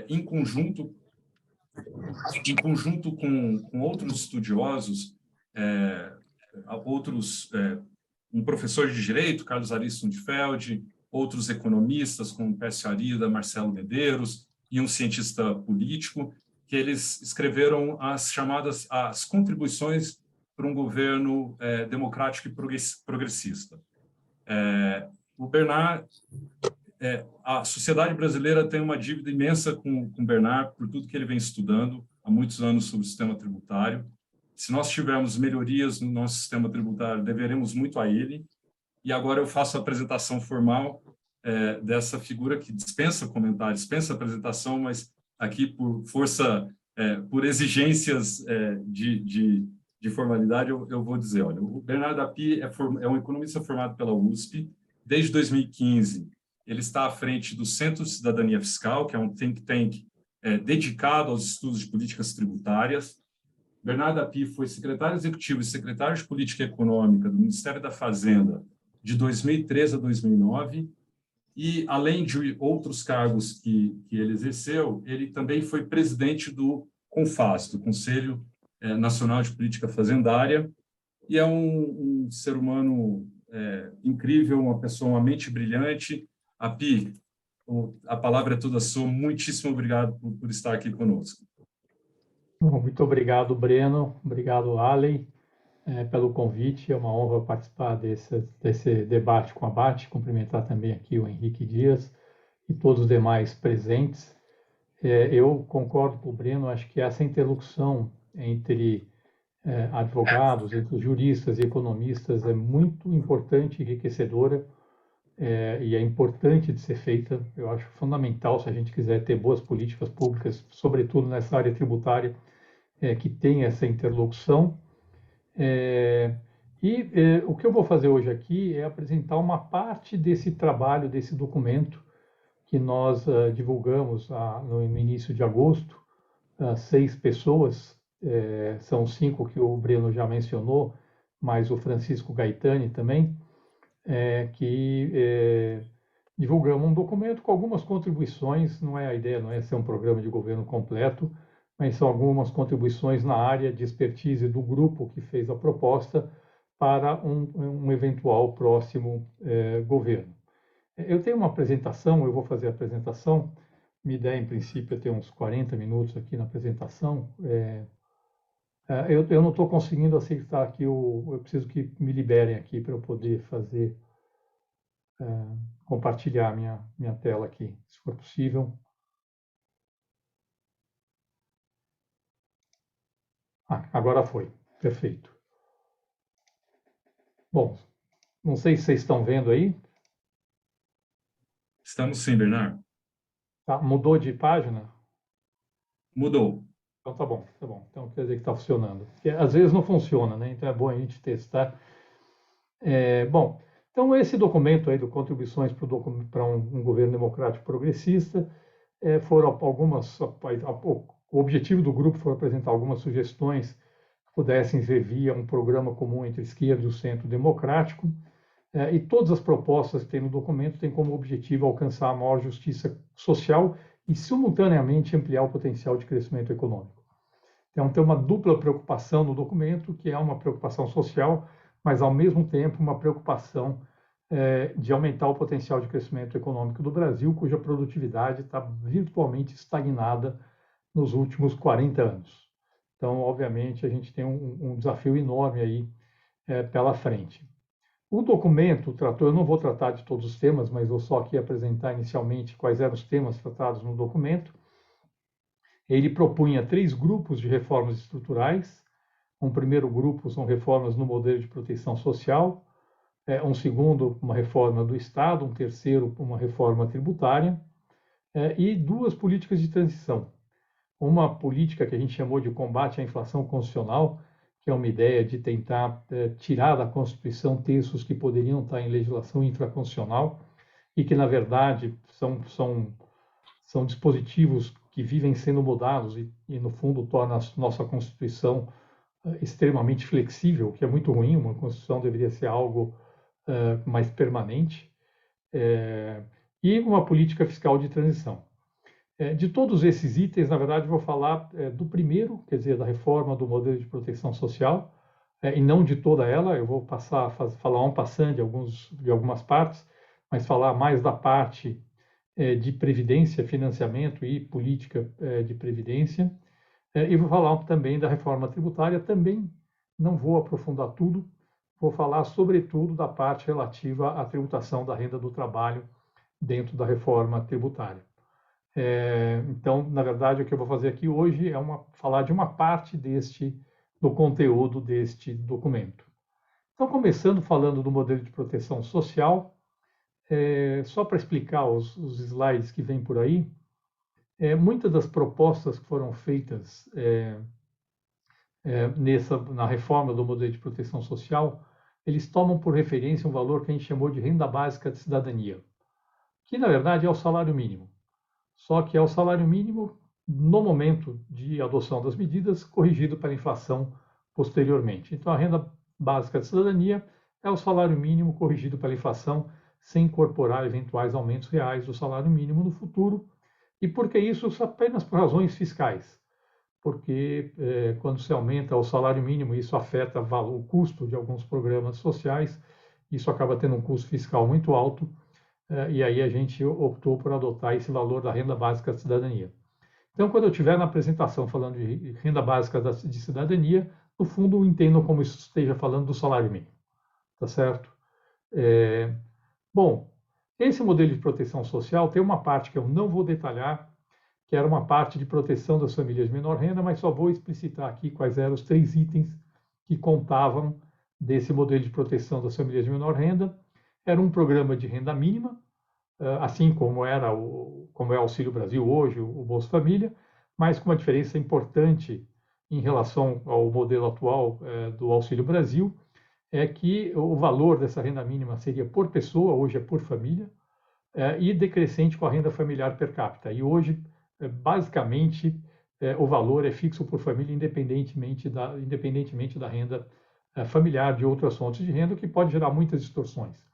em conjunto com outros estudiosos, um professor de direito, Carlos Ariston-Feld, outros economistas, como Pécio Arida, Marcelo Medeiros, e um cientista político, que eles escreveram as contribuições para um governo democrático e progressista. O Bernard, a sociedade brasileira tem uma dívida imensa com o Bernard por tudo que ele vem estudando há muitos anos sobre o sistema tributário. Se nós tivermos melhorias no nosso sistema tributário, deveremos muito a ele. E agora eu faço a apresentação formal dessa figura que dispensa comentário, dispensa apresentação, mas aqui por força, por exigências de formalidade, eu vou dizer, olha, o Bernard Tapie é um economista formado pela USP. Desde 2015, ele está à frente do Centro de Cidadania Fiscal, que é um think tank dedicado aos estudos de políticas tributárias. Bernard Tapie foi secretário executivo e secretário de Política Econômica do Ministério da Fazenda de 2013 a 2009, e, além de outros cargos que ele exerceu, ele também foi presidente do CONFAS, do Conselho Nacional de Política Fazendária, e é um ser humano incrível, uma mente brilhante. Api, a palavra é toda sua. Muitíssimo obrigado por estar aqui conosco. Muito obrigado, Breno. Obrigado, Allen, pelo convite. É uma honra participar desse debate com a BAT. Cumprimentar também aqui o Henrique Dias e todos os demais presentes. Eu concordo com o Breno. Acho que essa interlocução entre advogados, entre juristas e economistas é muito importante e enriquecedora, e é importante de ser feita. Eu acho fundamental, se a gente quiser ter boas políticas públicas, sobretudo nessa área tributária, que tem essa interlocução. O que eu vou fazer hoje aqui é apresentar uma parte desse trabalho, desse documento que nós divulgamos no início de agosto. 6 pessoas, são 5 que o Breno já mencionou, mais o Francisco Gaetani também, que divulgamos um documento com algumas contribuições. Não é a ideia, não é ser um programa de governo completo, mas são algumas contribuições na área de expertise do grupo que fez a proposta para um eventual próximo governo. Eu tenho uma apresentação, eu vou fazer a apresentação. Minha ideia, em princípio, é ter uns 40 minutos aqui na apresentação. Eu não estou conseguindo aceitar aqui, eu preciso que me liberem aqui para eu poder fazer, compartilhar minha tela aqui, se for possível. Agora foi, perfeito. Bom, não sei se vocês estão vendo aí. Estamos sim, Bernard. Tá, mudou de página? Mudou. Então tá bom, tá bom. Então quer dizer que está funcionando. Porque às vezes não funciona, né? Então é bom a gente testar. Bom, então esse documento aí do Contribuições para um Governo Democrático Progressista, foram algumas. O objetivo do grupo foi apresentar algumas sugestões que pudessem servir a um programa comum entre esquerda e o centro democrático. E todas as propostas que tem no documento têm como objetivo alcançar a maior justiça social e, simultaneamente, ampliar o potencial de crescimento econômico. Então, tem uma dupla preocupação no documento, que é uma preocupação social, mas, ao mesmo tempo, uma preocupação de aumentar o potencial de crescimento econômico do Brasil, cuja produtividade está virtualmente estagnada nos últimos 40 anos. Então, obviamente, a gente tem um desafio enorme aí pela frente. O documento tratou, eu não vou tratar de todos os temas, mas vou só aqui apresentar inicialmente quais eram os temas tratados no documento. Ele propunha 3 grupos de reformas estruturais. Um primeiro grupo são reformas no modelo de proteção social, um segundo, uma reforma do Estado, um terceiro, uma reforma tributária, e 2 políticas de transição. Uma política que a gente chamou de combate à inflação constitucional, que é uma ideia de tentar tirar da Constituição textos que poderiam estar em legislação infraconstitucional e que, na verdade, são dispositivos que vivem sendo mudados e no fundo, torna a nossa Constituição extremamente flexível, que é muito ruim. Uma Constituição deveria ser algo mais permanente. E uma política fiscal de transição. De todos esses itens, na verdade, vou falar do primeiro, quer dizer, da reforma do modelo de proteção social, e não de toda ela. Eu vou falar um passando de algumas partes, mas falar mais da parte de previdência, financiamento e política de previdência. E vou falar também da reforma tributária. Também não vou aprofundar tudo, vou falar sobretudo da parte relativa à tributação da renda do trabalho dentro da reforma tributária. Então, na verdade, o que eu vou fazer aqui hoje é falar de uma parte do conteúdo deste documento. Então, começando falando do modelo de proteção social, só para explicar os slides que vêm por aí, muitas das propostas que foram feitas na reforma do modelo de proteção social, eles tomam por referência um valor que a gente chamou de renda básica de cidadania, que na verdade é o salário mínimo. Só que é o salário mínimo no momento de adoção das medidas, corrigido pela inflação posteriormente. Então, a renda básica de cidadania é o salário mínimo corrigido pela inflação, sem incorporar eventuais aumentos reais do salário mínimo no futuro. E por que isso? Apenas por razões fiscais. Porque quando se aumenta o salário mínimo, isso afeta o custo de alguns programas sociais, isso acaba tendo um custo fiscal muito alto, e aí a gente optou por adotar esse valor da renda básica de cidadania. Então, quando eu estiver na apresentação falando de renda básica de cidadania, no fundo, entendam como isso esteja falando do salário mínimo, tá certo? Bom, esse modelo de proteção social tem uma parte que eu não vou detalhar, que era uma parte de proteção das famílias de menor renda, mas só vou explicitar aqui quais eram os 3 itens que contavam desse modelo de proteção das famílias de menor renda. Era um programa de renda mínima, assim como é o Auxílio Brasil hoje, o Bolsa Família, mas com uma diferença importante em relação ao modelo atual do Auxílio Brasil, é que o valor dessa renda mínima seria por pessoa, hoje é por família, e decrescente com a renda familiar per capita. E hoje, basicamente, o valor é fixo por família, independentemente da renda familiar, de outras fontes de renda, o que pode gerar muitas distorções.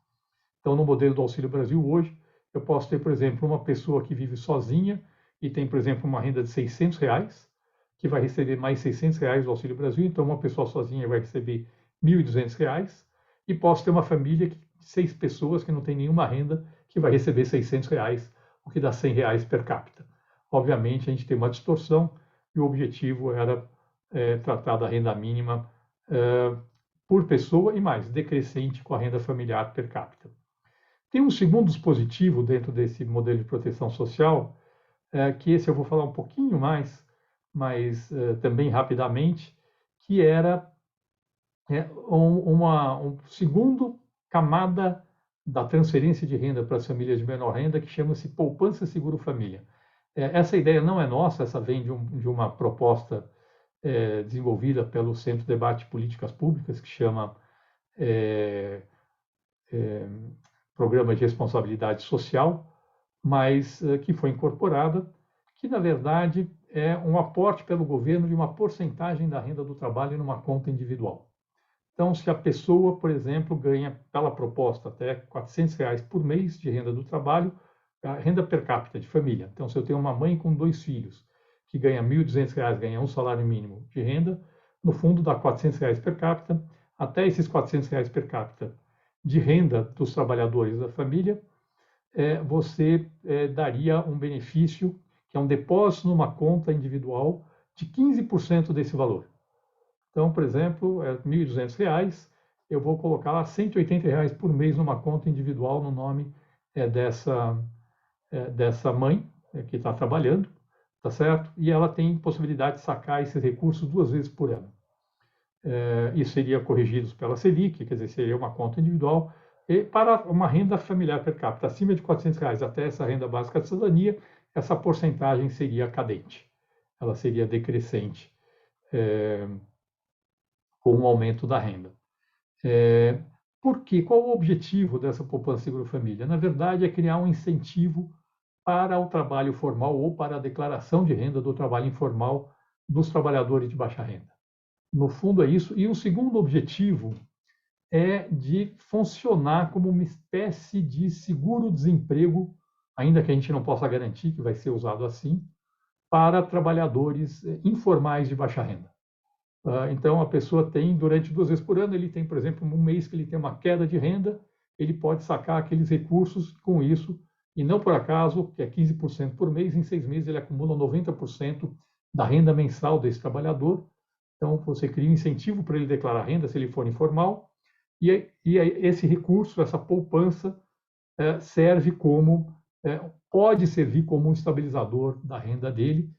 Então, no modelo do Auxílio Brasil hoje, eu posso ter, por exemplo, uma pessoa que vive sozinha e tem, por exemplo, uma renda de R$600, que vai receber mais R$600 do Auxílio Brasil. Então, uma pessoa sozinha vai receber R$1.200. E posso ter uma família de 6 pessoas que não tem nenhuma renda, que vai receber R$600, o que dá R$100 per capita. Obviamente, a gente tem uma distorção e o objetivo era tratar da renda mínima por pessoa e mais, decrescente com a renda familiar per capita. Tem um segundo dispositivo dentro desse modelo de proteção social, que esse eu vou falar um pouquinho mais, mas também rapidamente, que era uma segundo camada da transferência de renda para as famílias de menor renda, que chama-se Poupança Seguro Família. Essa ideia não é nossa, essa vem de uma proposta desenvolvida pelo Centro de Debate de Políticas Públicas, que chama Programa de Responsabilidade Social, mas que foi incorporada, que na verdade é um aporte pelo governo de uma porcentagem da renda do trabalho numa conta individual. Então, se a pessoa, por exemplo, ganha, pela proposta, até R$400 por mês de renda do trabalho, a renda per capita de família. Então, se eu tenho uma mãe com 2 filhos, que ganha R$1.200, ganha um salário mínimo de renda, no fundo dá R$400 per capita. Até esses R$400 per capita de renda dos trabalhadores da família, você daria um benefício, que é um depósito numa conta individual de 15% desse valor. Então, por exemplo, R$1.200, eu vou colocar lá R$180 por mês numa conta individual no nome dessa mãe que está trabalhando, tá certo? E ela tem possibilidade de sacar esses recursos 2 vezes por ano. Isso seria corrigido pela Selic, quer dizer, seria uma conta individual, e para uma renda familiar per capita acima de R$400 até essa renda básica de cidadania, essa porcentagem seria cadente, ela seria decrescente com o aumento da renda. Por quê? Qual o objetivo dessa poupança seguro família? Na verdade, é criar um incentivo para o trabalho formal ou para a declaração de renda do trabalho informal dos trabalhadores de baixa renda. No fundo é isso. E o segundo objetivo é de funcionar como uma espécie de seguro-desemprego ainda que a gente não possa garantir que vai ser usado assim, para trabalhadores informais de baixa renda. Então, a pessoa tem, durante 2 vezes por ano, ele tem, por exemplo, um mês que ele tem uma queda de renda, ele pode sacar aqueles recursos com isso, e não por acaso, que é 15% por mês, em 6 meses ele acumula 90% da renda mensal desse trabalhador. Então, você cria um incentivo para ele declarar renda se ele for informal, e esse recurso, essa poupança, serve como, pode servir como um estabilizador da renda dele,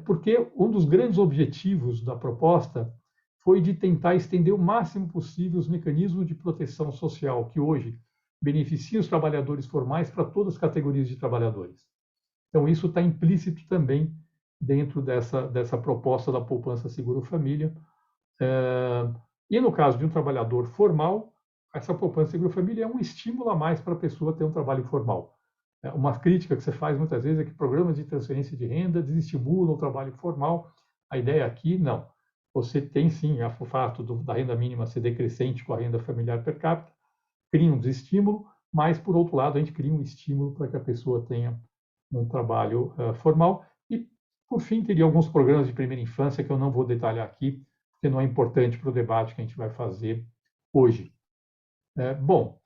porque um dos grandes objetivos da proposta foi de tentar estender o máximo possível os mecanismos de proteção social que hoje beneficiam os trabalhadores formais para todas as categorias de trabalhadores. Então, isso está implícito também dentro dessa proposta da poupança seguro-família. E no caso de um trabalhador formal, essa poupança seguro-família é um estímulo a mais para a pessoa ter um trabalho formal. Uma crítica que você faz muitas vezes é que programas de transferência de renda desestimulam o trabalho formal. A ideia aqui, não. Você tem sim o fato da renda mínima ser decrescente com a renda familiar per capita, cria um desestímulo, mas, por outro lado, a gente cria um estímulo para que a pessoa tenha um trabalho formal. E, por fim, teria alguns programas de primeira infância que eu não vou detalhar aqui, porque não é importante para o debate que a gente vai fazer hoje. Bom,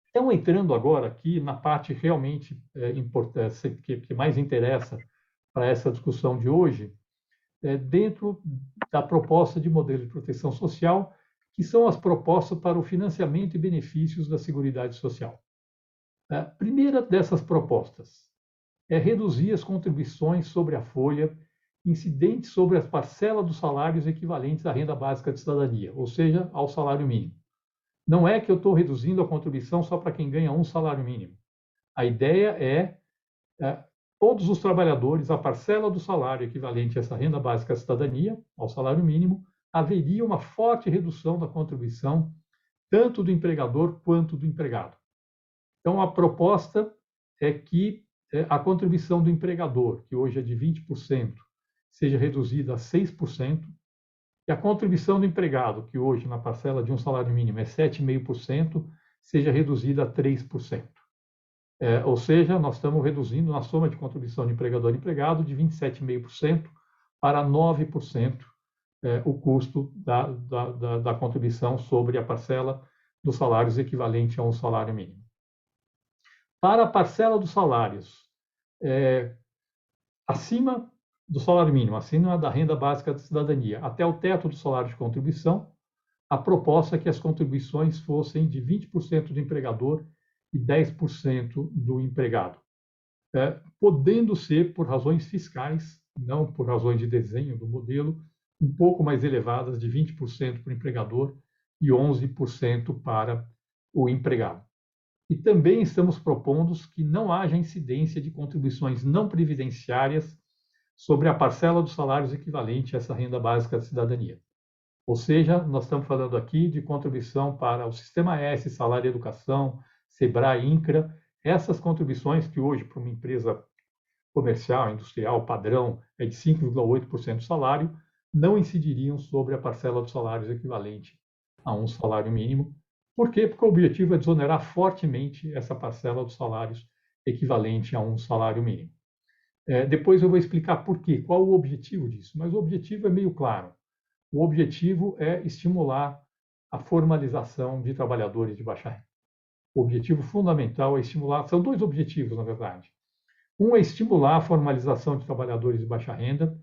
então, entrando agora aqui na parte realmente importante, que mais interessa para essa discussão de hoje, dentro da proposta de modelo de proteção social, que são as propostas para o financiamento e benefícios da Seguridade Social. A primeira dessas propostas é reduzir as contribuições sobre a folha incidentes sobre as parcelas dos salários equivalentes à renda básica de cidadania, ou seja, ao salário mínimo. Não é que eu estou reduzindo a contribuição só para quem ganha um salário mínimo. A ideia é todos os trabalhadores, a parcela do salário equivalente a essa renda básica de cidadania, ao salário mínimo, haveria uma forte redução da contribuição, tanto do empregador quanto do empregado. Então, a proposta é que a contribuição do empregador, que hoje é de 20%, seja reduzida a 6%, e a contribuição do empregado, que hoje na parcela de um salário mínimo é 7,5%, seja reduzida a 3%. Ou seja, nós estamos reduzindo na soma de contribuição de empregador e empregado de 27,5% para 9% o custo da contribuição sobre a parcela dos salários equivalente a um salário mínimo. Para a parcela dos salários acima do salário mínimo, acima da renda básica de cidadania, até o teto do salário de contribuição, a proposta é que as contribuições fossem de 20% do empregador e 10% do empregado, podendo ser por razões fiscais, não por razões de desenho do modelo, um pouco mais elevadas, de 20% para o empregador e 11% para o empregado. E também estamos propondo que não haja incidência de contribuições não previdenciárias sobre a parcela dos salários equivalente a essa renda básica de cidadania. Ou seja, nós estamos falando aqui de contribuição para o Sistema S, Salário e Educação, SEBRAE, INCRA, essas contribuições que hoje, para uma empresa comercial, industrial, padrão, é de 5,8% do salário, não incidiriam sobre a parcela dos salários equivalente a um salário mínimo. Por quê? Porque o objetivo é desonerar fortemente essa parcela dos salários equivalente a um salário mínimo. Depois eu vou explicar por quê, qual o objetivo disso, mas o objetivo é meio claro. O objetivo é estimular a formalização de trabalhadores de baixa renda. O objetivo fundamental é estimular, são dois objetivos, na verdade. Um é estimular a formalização de trabalhadores de baixa renda,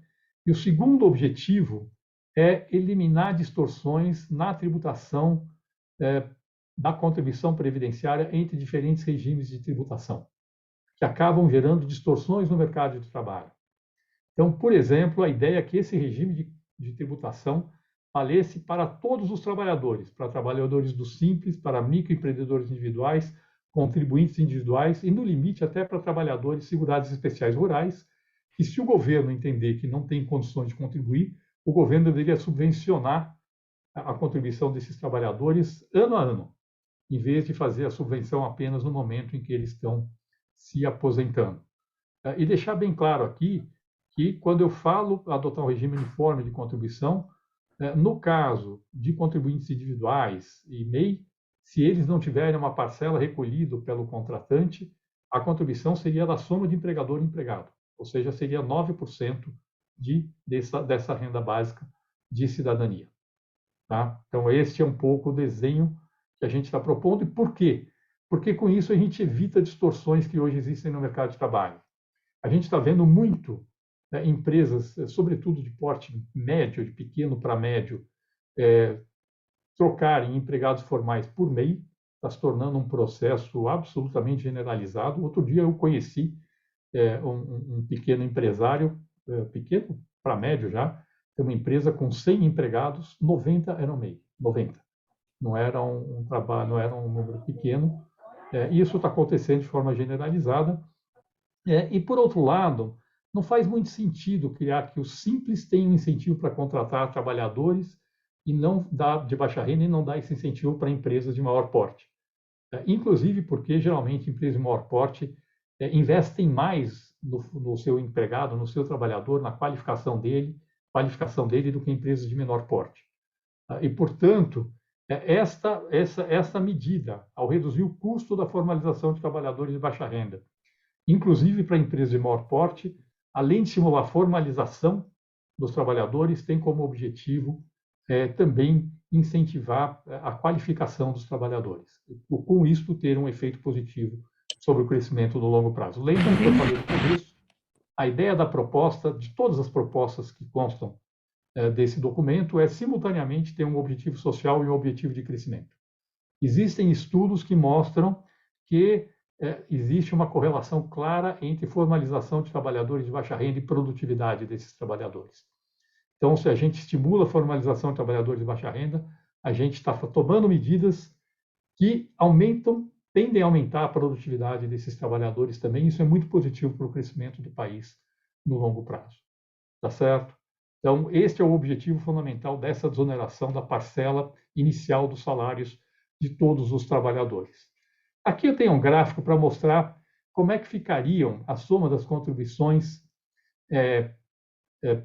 e o segundo objetivo é eliminar distorções na tributação da contribuição previdenciária entre diferentes regimes de tributação, que acabam gerando distorções no mercado de trabalho. Então, por exemplo, a ideia é que esse regime de tributação valesse para todos os trabalhadores, para trabalhadores do Simples, para microempreendedores individuais, contribuintes individuais e, no limite, até para trabalhadores segurados especiais rurais, que se o governo entender que não tem condições de contribuir, o governo deveria subvencionar a contribuição desses trabalhadores ano a ano, em vez de fazer a subvenção apenas no momento em que eles estão se aposentando. E deixar bem claro aqui que, quando eu falo adotar um regime uniforme de contribuição, no caso de contribuintes individuais e MEI, se eles não tiverem uma parcela recolhida pelo contratante, a contribuição seria da soma de empregador e empregado, ou seja, seria 9% dessa renda básica de cidadania. Tá? Então, este é um pouco o desenho que a gente está propondo. E por quê? Porque com isso a gente evita distorções que hoje existem no mercado de trabalho. A gente está vendo muito, né, empresas, sobretudo de porte médio, de pequeno para médio, trocarem empregados formais por MEI, está se tornando um processo absolutamente generalizado. Outro dia eu conheci um pequeno empresário, pequeno para médio já, tem uma empresa com 100 empregados, 90 eram MEI, 90. Não era um trabalho, não era um número pequeno. Isso está acontecendo de forma generalizada. E, por outro lado, não faz muito sentido criar que o Simples tenha um incentivo para contratar trabalhadores e não dar de baixa renda e não dar esse incentivo para empresas de maior porte. Inclusive porque, geralmente, empresas de maior porte investem mais no seu empregado, no seu trabalhador, na qualificação dele do que empresas de menor porte. E, portanto, essa medida, ao reduzir o custo da formalização de trabalhadores de baixa renda, inclusive para empresas de maior porte, além de estimular a formalização dos trabalhadores, tem como objetivo também incentivar a qualificação dos trabalhadores. Com isso, ter um efeito positivo sobre o crescimento no longo prazo. Lembrem que eu falei no começo, a ideia da proposta, de todas as propostas que constam desse documento, é simultaneamente ter um objetivo social e um objetivo de crescimento. Existem estudos que mostram que existe uma correlação clara entre formalização de trabalhadores de baixa renda e produtividade desses trabalhadores. Então, se a gente estimula a formalização de trabalhadores de baixa renda, a gente está tomando medidas que tendem a aumentar a produtividade desses trabalhadores também. Isso é muito positivo para o crescimento do país no longo prazo. Tá certo? Então, este é o objetivo fundamental dessa desoneração da parcela inicial dos salários de todos os trabalhadores. Aqui eu tenho um gráfico para mostrar como é que ficariam a soma das contribuições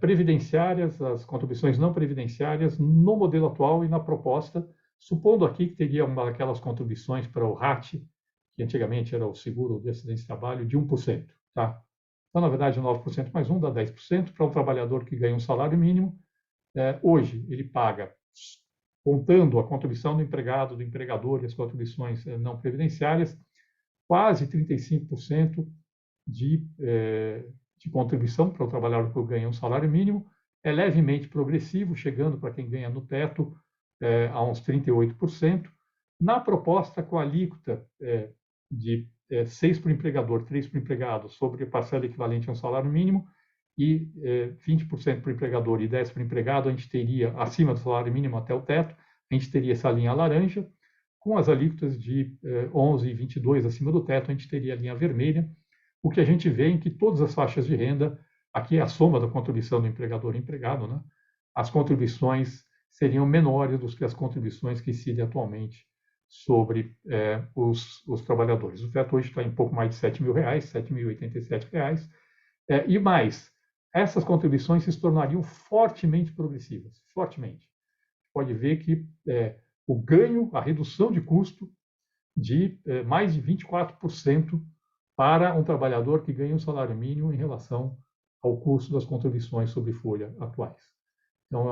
previdenciárias, as contribuições não previdenciárias, no modelo atual e na proposta, supondo aqui que teria uma daquelas contribuições para o RAT, que antigamente era o seguro de acidente de trabalho, de 1%. Tá? Então, na verdade, 9% mais 1 dá 10% para um trabalhador que ganha um salário mínimo. Hoje, ele paga, contando a contribuição do empregado, do empregador e as contribuições não previdenciárias, quase 35% de contribuição para o trabalhador que ganha um salário mínimo. É levemente progressivo, chegando para quem ganha no teto a uns 38%. Na proposta, com a alíquota de 6 para o empregador, 3 para o empregado, sobre a parcela equivalente a um salário mínimo, e 20% para o empregador e 10% para o empregado, a gente teria, acima do salário mínimo até o teto, a gente teria essa linha laranja. Com as alíquotas de 11 e 22 acima do teto, a gente teria a linha vermelha. O que a gente vê em que todas as faixas de renda, aqui é a soma da contribuição do empregador e empregado, né? As contribuições seriam menores do que as contribuições que incidem atualmente sobre os trabalhadores. O teto hoje está em pouco mais de R$ 7.000, R$ 7.087. E mais, essas contribuições se tornariam fortemente progressivas, fortemente. Pode ver que o ganho, a redução de custo de mais de 24% para um trabalhador que ganha um salário mínimo em relação ao custo das contribuições sobre folha atuais. Então,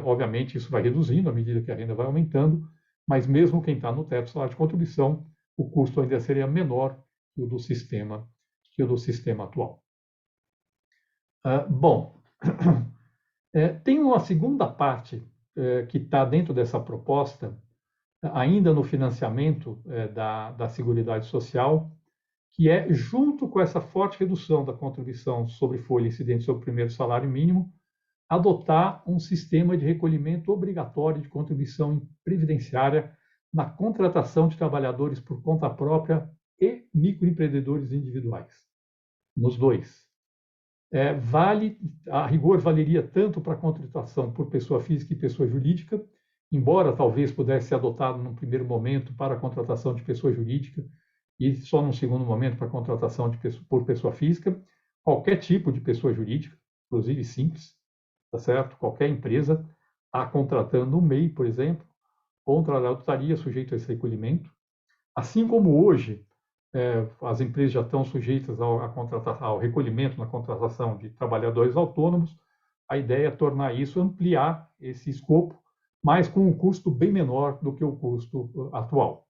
obviamente, isso vai reduzindo à medida que a renda vai aumentando, mas mesmo quem está no teto do salário de contribuição, o custo ainda seria menor que o do sistema atual. Bom, tem uma segunda parte que está dentro dessa proposta, ainda no financiamento da Seguridade Social, que é, junto com essa forte redução da contribuição sobre folha incidente sobre o primeiro salário mínimo, adotar um sistema de recolhimento obrigatório de contribuição previdenciária na contratação de trabalhadores por conta própria e microempreendedores individuais, nos dois. A rigor, valeria tanto para a contratação por pessoa física e pessoa jurídica, embora talvez pudesse ser adotado num primeiro momento para a contratação de pessoa jurídica e só num segundo momento para a contratação por pessoa física, qualquer tipo de pessoa jurídica, inclusive simples, tá certo? Qualquer empresa está contratando um MEI, por exemplo, contrataria sujeito a esse recolhimento. Assim como hoje, as empresas já estão sujeitas ao recolhimento na contratação de trabalhadores autônomos. A ideia é tornar isso, ampliar esse escopo, mas com um custo bem menor do que o custo atual.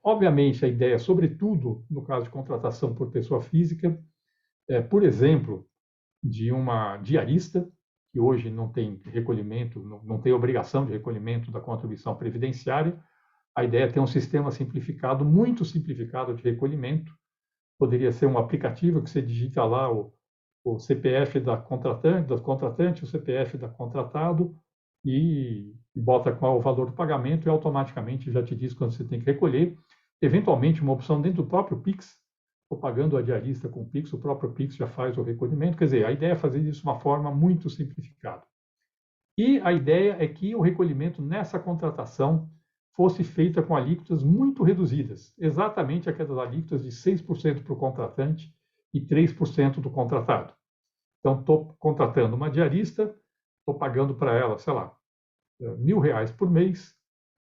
Obviamente, a ideia, sobretudo no caso de contratação por pessoa física, por exemplo, de uma diarista, que hoje não tem recolhimento, não tem obrigação de recolhimento da contribuição previdenciária. A ideia é ter um sistema simplificado, muito simplificado de recolhimento. Poderia ser um aplicativo que você digita lá o CPF da contratante, o CPF da contratado, e bota qual o valor do pagamento e automaticamente já te diz quando você tem que recolher. Eventualmente, uma opção dentro do próprio Pix, ou pagando a diarista com o Pix, o próprio Pix já faz o recolhimento. Quer dizer, a ideia é fazer isso de uma forma muito simplificada. E a ideia é que o recolhimento nessa contratação fosse feita com alíquotas muito reduzidas, exatamente aquelas alíquotas de 6% para o contratante e 3% do contratado. Então, estou contratando uma diarista, estou pagando para ela, sei lá, R$ 1.000 por mês,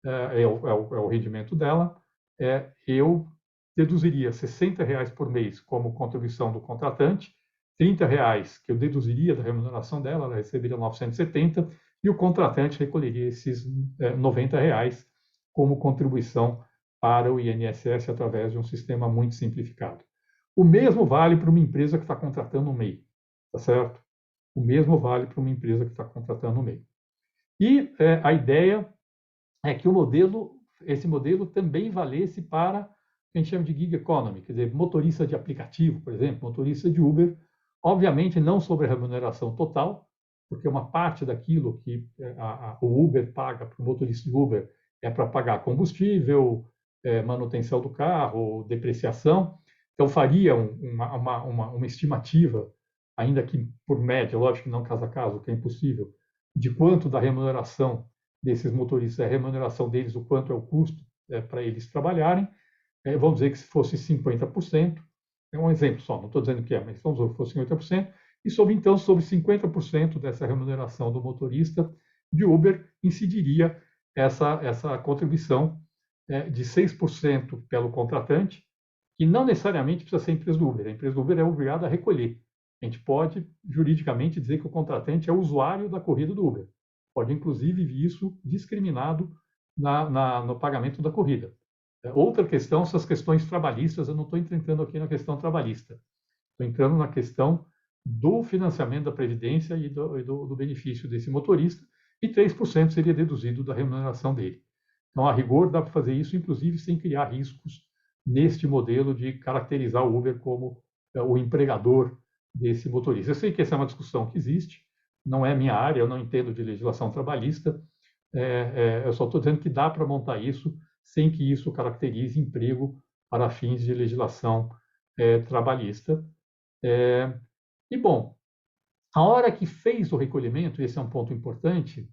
é o rendimento dela, eu deduziria R$ 60 por mês como contribuição do contratante, R$ 30 que eu deduziria da remuneração dela, ela receberia 970, e o contratante recolheria esses R$ 90 como contribuição para o INSS através de um sistema muito simplificado. O mesmo vale para uma empresa que está contratando um MEI, tá certo? O mesmo vale para uma empresa que está contratando um MEI. E a ideia é que esse modelo também valesse para o que a gente chama de gig economy, quer dizer, motorista de aplicativo, por exemplo, motorista de Uber, obviamente não sobre a remuneração total, porque uma parte daquilo que o Uber paga para o motorista de Uber é para pagar combustível, manutenção do carro, depreciação. Então, faria uma estimativa, ainda que por média, lógico que não caso a caso, que é impossível, de quanto da remuneração desses motoristas, a remuneração deles, o quanto é o custo para eles trabalharem. Vamos dizer que se fosse 50%, é um exemplo só, não estou dizendo que mas vamos dizer que fosse 50%, e sobre 50% dessa remuneração do motorista de Uber incidiria essa contribuição de 6% pelo contratante, que não necessariamente precisa ser a empresa do Uber. A empresa do Uber é obrigada a recolher. A gente pode, juridicamente, dizer que o contratante é usuário da corrida do Uber. Pode, inclusive, vir isso discriminado no pagamento da corrida. Outra questão são as questões trabalhistas. Eu não estou entrando aqui na questão trabalhista. Estou entrando na questão do financiamento da Previdência e do benefício desse motorista, e 3% seria deduzido da remuneração dele. Então, a rigor, dá para fazer isso, inclusive, sem criar riscos neste modelo de caracterizar o Uber como o empregador desse motorista. Eu sei que essa é uma discussão que existe, não é minha área, eu não entendo de legislação trabalhista, eu só estou dizendo que dá para montar isso sem que isso caracterize emprego para fins de legislação trabalhista. E, bom, a hora que fez o recolhimento, esse é um ponto importante,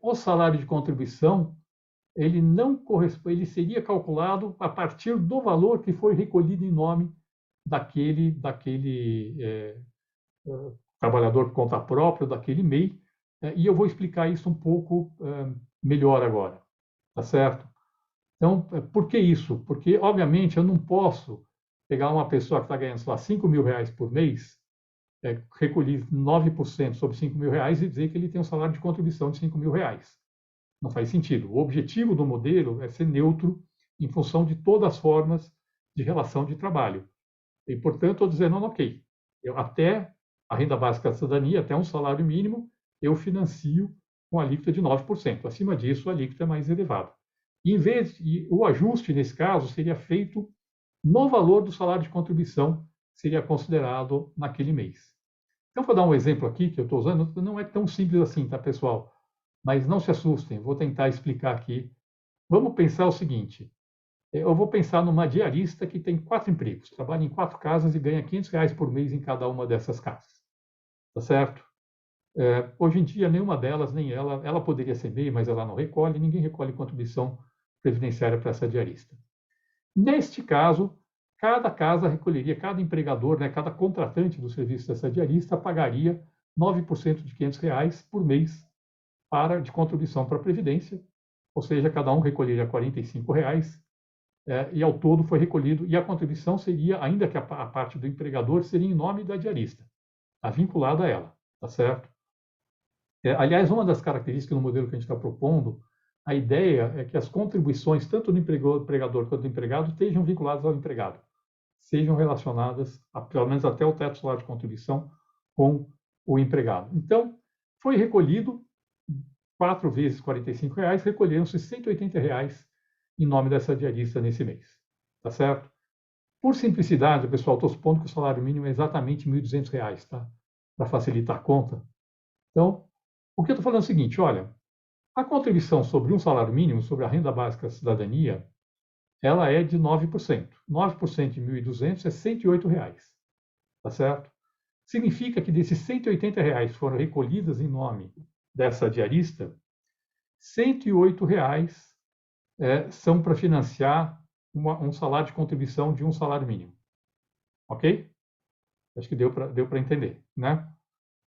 o salário de contribuição, ele não corresponde, ele seria calculado a partir do valor que foi recolhido em nome daquele trabalhador por conta própria, daquele MEI, e eu vou explicar isso um pouco melhor agora, tá certo? Então, por que isso? Porque, obviamente, eu não posso pegar uma pessoa que está ganhando, sei lá, R$ 5.000 por mês, recolher 9% sobre R$ 5.000 e dizer que ele tem um salário de contribuição de R$ 5.000. Não faz sentido. O objetivo do modelo é ser neutro em função de todas as formas de relação de trabalho. E, portanto, estou dizendo, ok, até a renda básica da cidadania, até um salário mínimo, eu financio com a alíquota de 9%. Acima disso, a alíquota é mais elevada. E o ajuste, nesse caso, seria feito no valor do salário de contribuição que seria considerado naquele mês. Então, vou dar um exemplo aqui que eu estou usando, não é tão simples assim, tá, pessoal? Mas não se assustem, vou tentar explicar aqui. Vamos pensar o seguinte, eu vou pensar numa diarista que tem 4 empregos, trabalha em 4 casas e ganha R$ 500 por mês em cada uma dessas casas. Tá certo? Hoje em dia, nenhuma delas, nem ela poderia ser MEI, mas ela não recolhe, ninguém recolhe contribuição previdenciária para essa diarista. Neste caso, cada casa recolheria, cada empregador, né, cada contratante do serviço dessa diarista pagaria 9% de R$ 500 por mês de contribuição para a Previdência, ou seja, cada um recolheria R$ 45 e ao todo foi recolhido, e a contribuição seria, ainda que a parte do empregador, seria em nome da diarista, tá vinculada a ela, tá certo? Aliás, uma das características do modelo que a gente está propondo, a ideia é que as contribuições, tanto do empregador quanto do empregado, estejam vinculadas ao empregado, sejam relacionadas, pelo menos até o teto salário de contribuição, com o empregado. Então, foi recolhido 4 vezes R$ 45, recolheram-se R$ 180 em nome dessa diarista nesse mês. Tá certo? Por simplicidade, pessoal, estou supondo que o salário mínimo é exatamente R$ 1.200, tá? Para facilitar a conta. Então, o que eu estou falando é o seguinte, olha, a contribuição sobre um salário mínimo, sobre a renda básica da cidadania, ela é de 9%. 9% de 1.200 é R$ 108, tá certo? Significa que desses R$ 180 foram recolhidos em nome dessa diarista, R$ 108 são para financiar um salário de contribuição de um salário mínimo. Ok? Acho que deu para entender, né?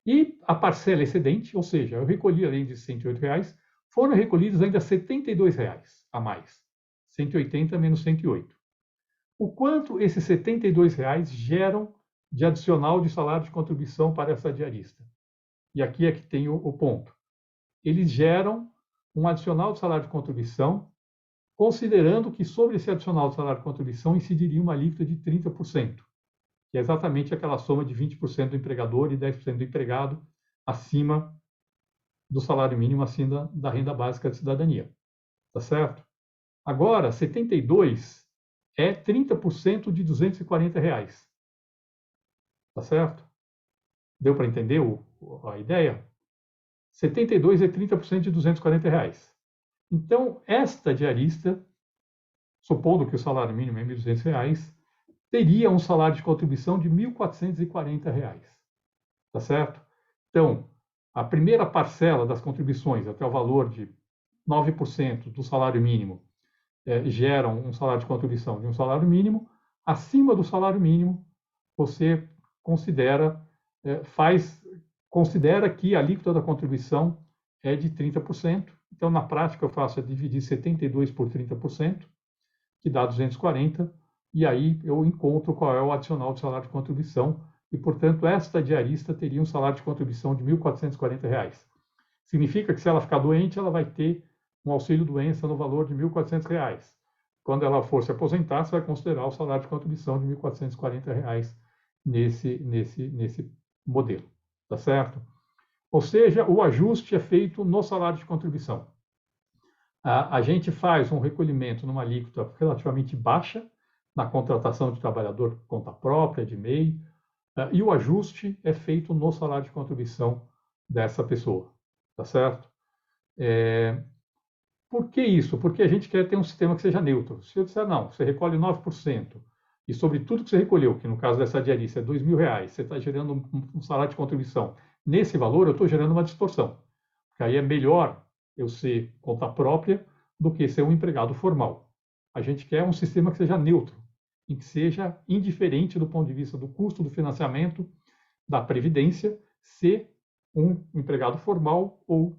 E a parcela excedente, ou seja, eu recolhi além de R$ 108, foram recolhidos ainda R$ 72 a mais. 180 menos 108. O quanto esses R$ 72 geram de adicional de salário de contribuição para essa diarista? E aqui é que tem o ponto. Eles geram um adicional de salário de contribuição, considerando que sobre esse adicional de salário de contribuição incidiria uma alíquota de 30%, que é exatamente aquela soma de 20% do empregador e 10% do empregado acima do salário mínimo, acima da renda básica de cidadania. Tá certo? Agora, 72 é 30% de R$ 240. Tá certo? Deu para entender a ideia? 72 é 30% de R$ 240. Então, esta diarista, supondo que o salário mínimo é R$ 1.200, teria um salário de contribuição de R$ 1.440. Tá certo? Então, a primeira parcela das contribuições, até o valor de 9% do salário mínimo, geram um salário de contribuição de um salário mínimo. Acima do salário mínimo, você considera que a alíquota da contribuição é de 30%. Então, na prática, eu faço dividir 72 por 30%, que dá 240, e aí eu encontro qual é o adicional de salário de contribuição, e, portanto, esta diarista teria um salário de contribuição de R$ 1.440. Significa que, se ela ficar doente, ela vai ter um auxílio-doença no valor de R$ 1.400. Quando ela for se aposentar, você vai considerar o salário de contribuição de R$ 1.440 nesse modelo. Tá certo? Ou seja, o ajuste é feito no salário de contribuição. A gente faz um recolhimento numa alíquota relativamente baixa na contratação de trabalhador por conta própria, de MEI, e o ajuste é feito no salário de contribuição dessa pessoa. Tá certo? Por que isso? Porque a gente quer ter um sistema que seja neutro. Se eu disser, não, você recolhe 9%, e sobre tudo que você recolheu, que no caso dessa diarista é R$ 2.000, você está gerando um salário de contribuição nesse valor, eu estou gerando uma distorção. Porque aí é melhor eu ser conta própria do que ser um empregado formal. A gente quer um sistema que seja neutro, em que seja indiferente do ponto de vista do custo do financiamento, da previdência, ser um empregado formal ou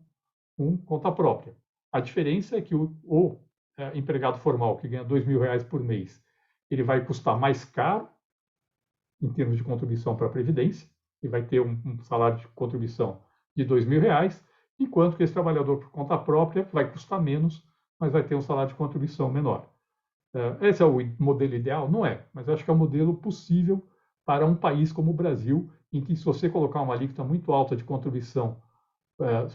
um conta própria. A diferença é que o empregado formal, que ganha R$ 2.000 por mês, ele vai custar mais caro em termos de contribuição para a Previdência, e vai ter um salário de contribuição de R$ 2.000, enquanto que esse trabalhador por conta própria vai custar menos, mas vai ter um salário de contribuição menor. Esse é o modelo ideal? Não é, mas acho que é um modelo possível para um país como o Brasil, em que, se você colocar uma alíquota muito alta de contribuição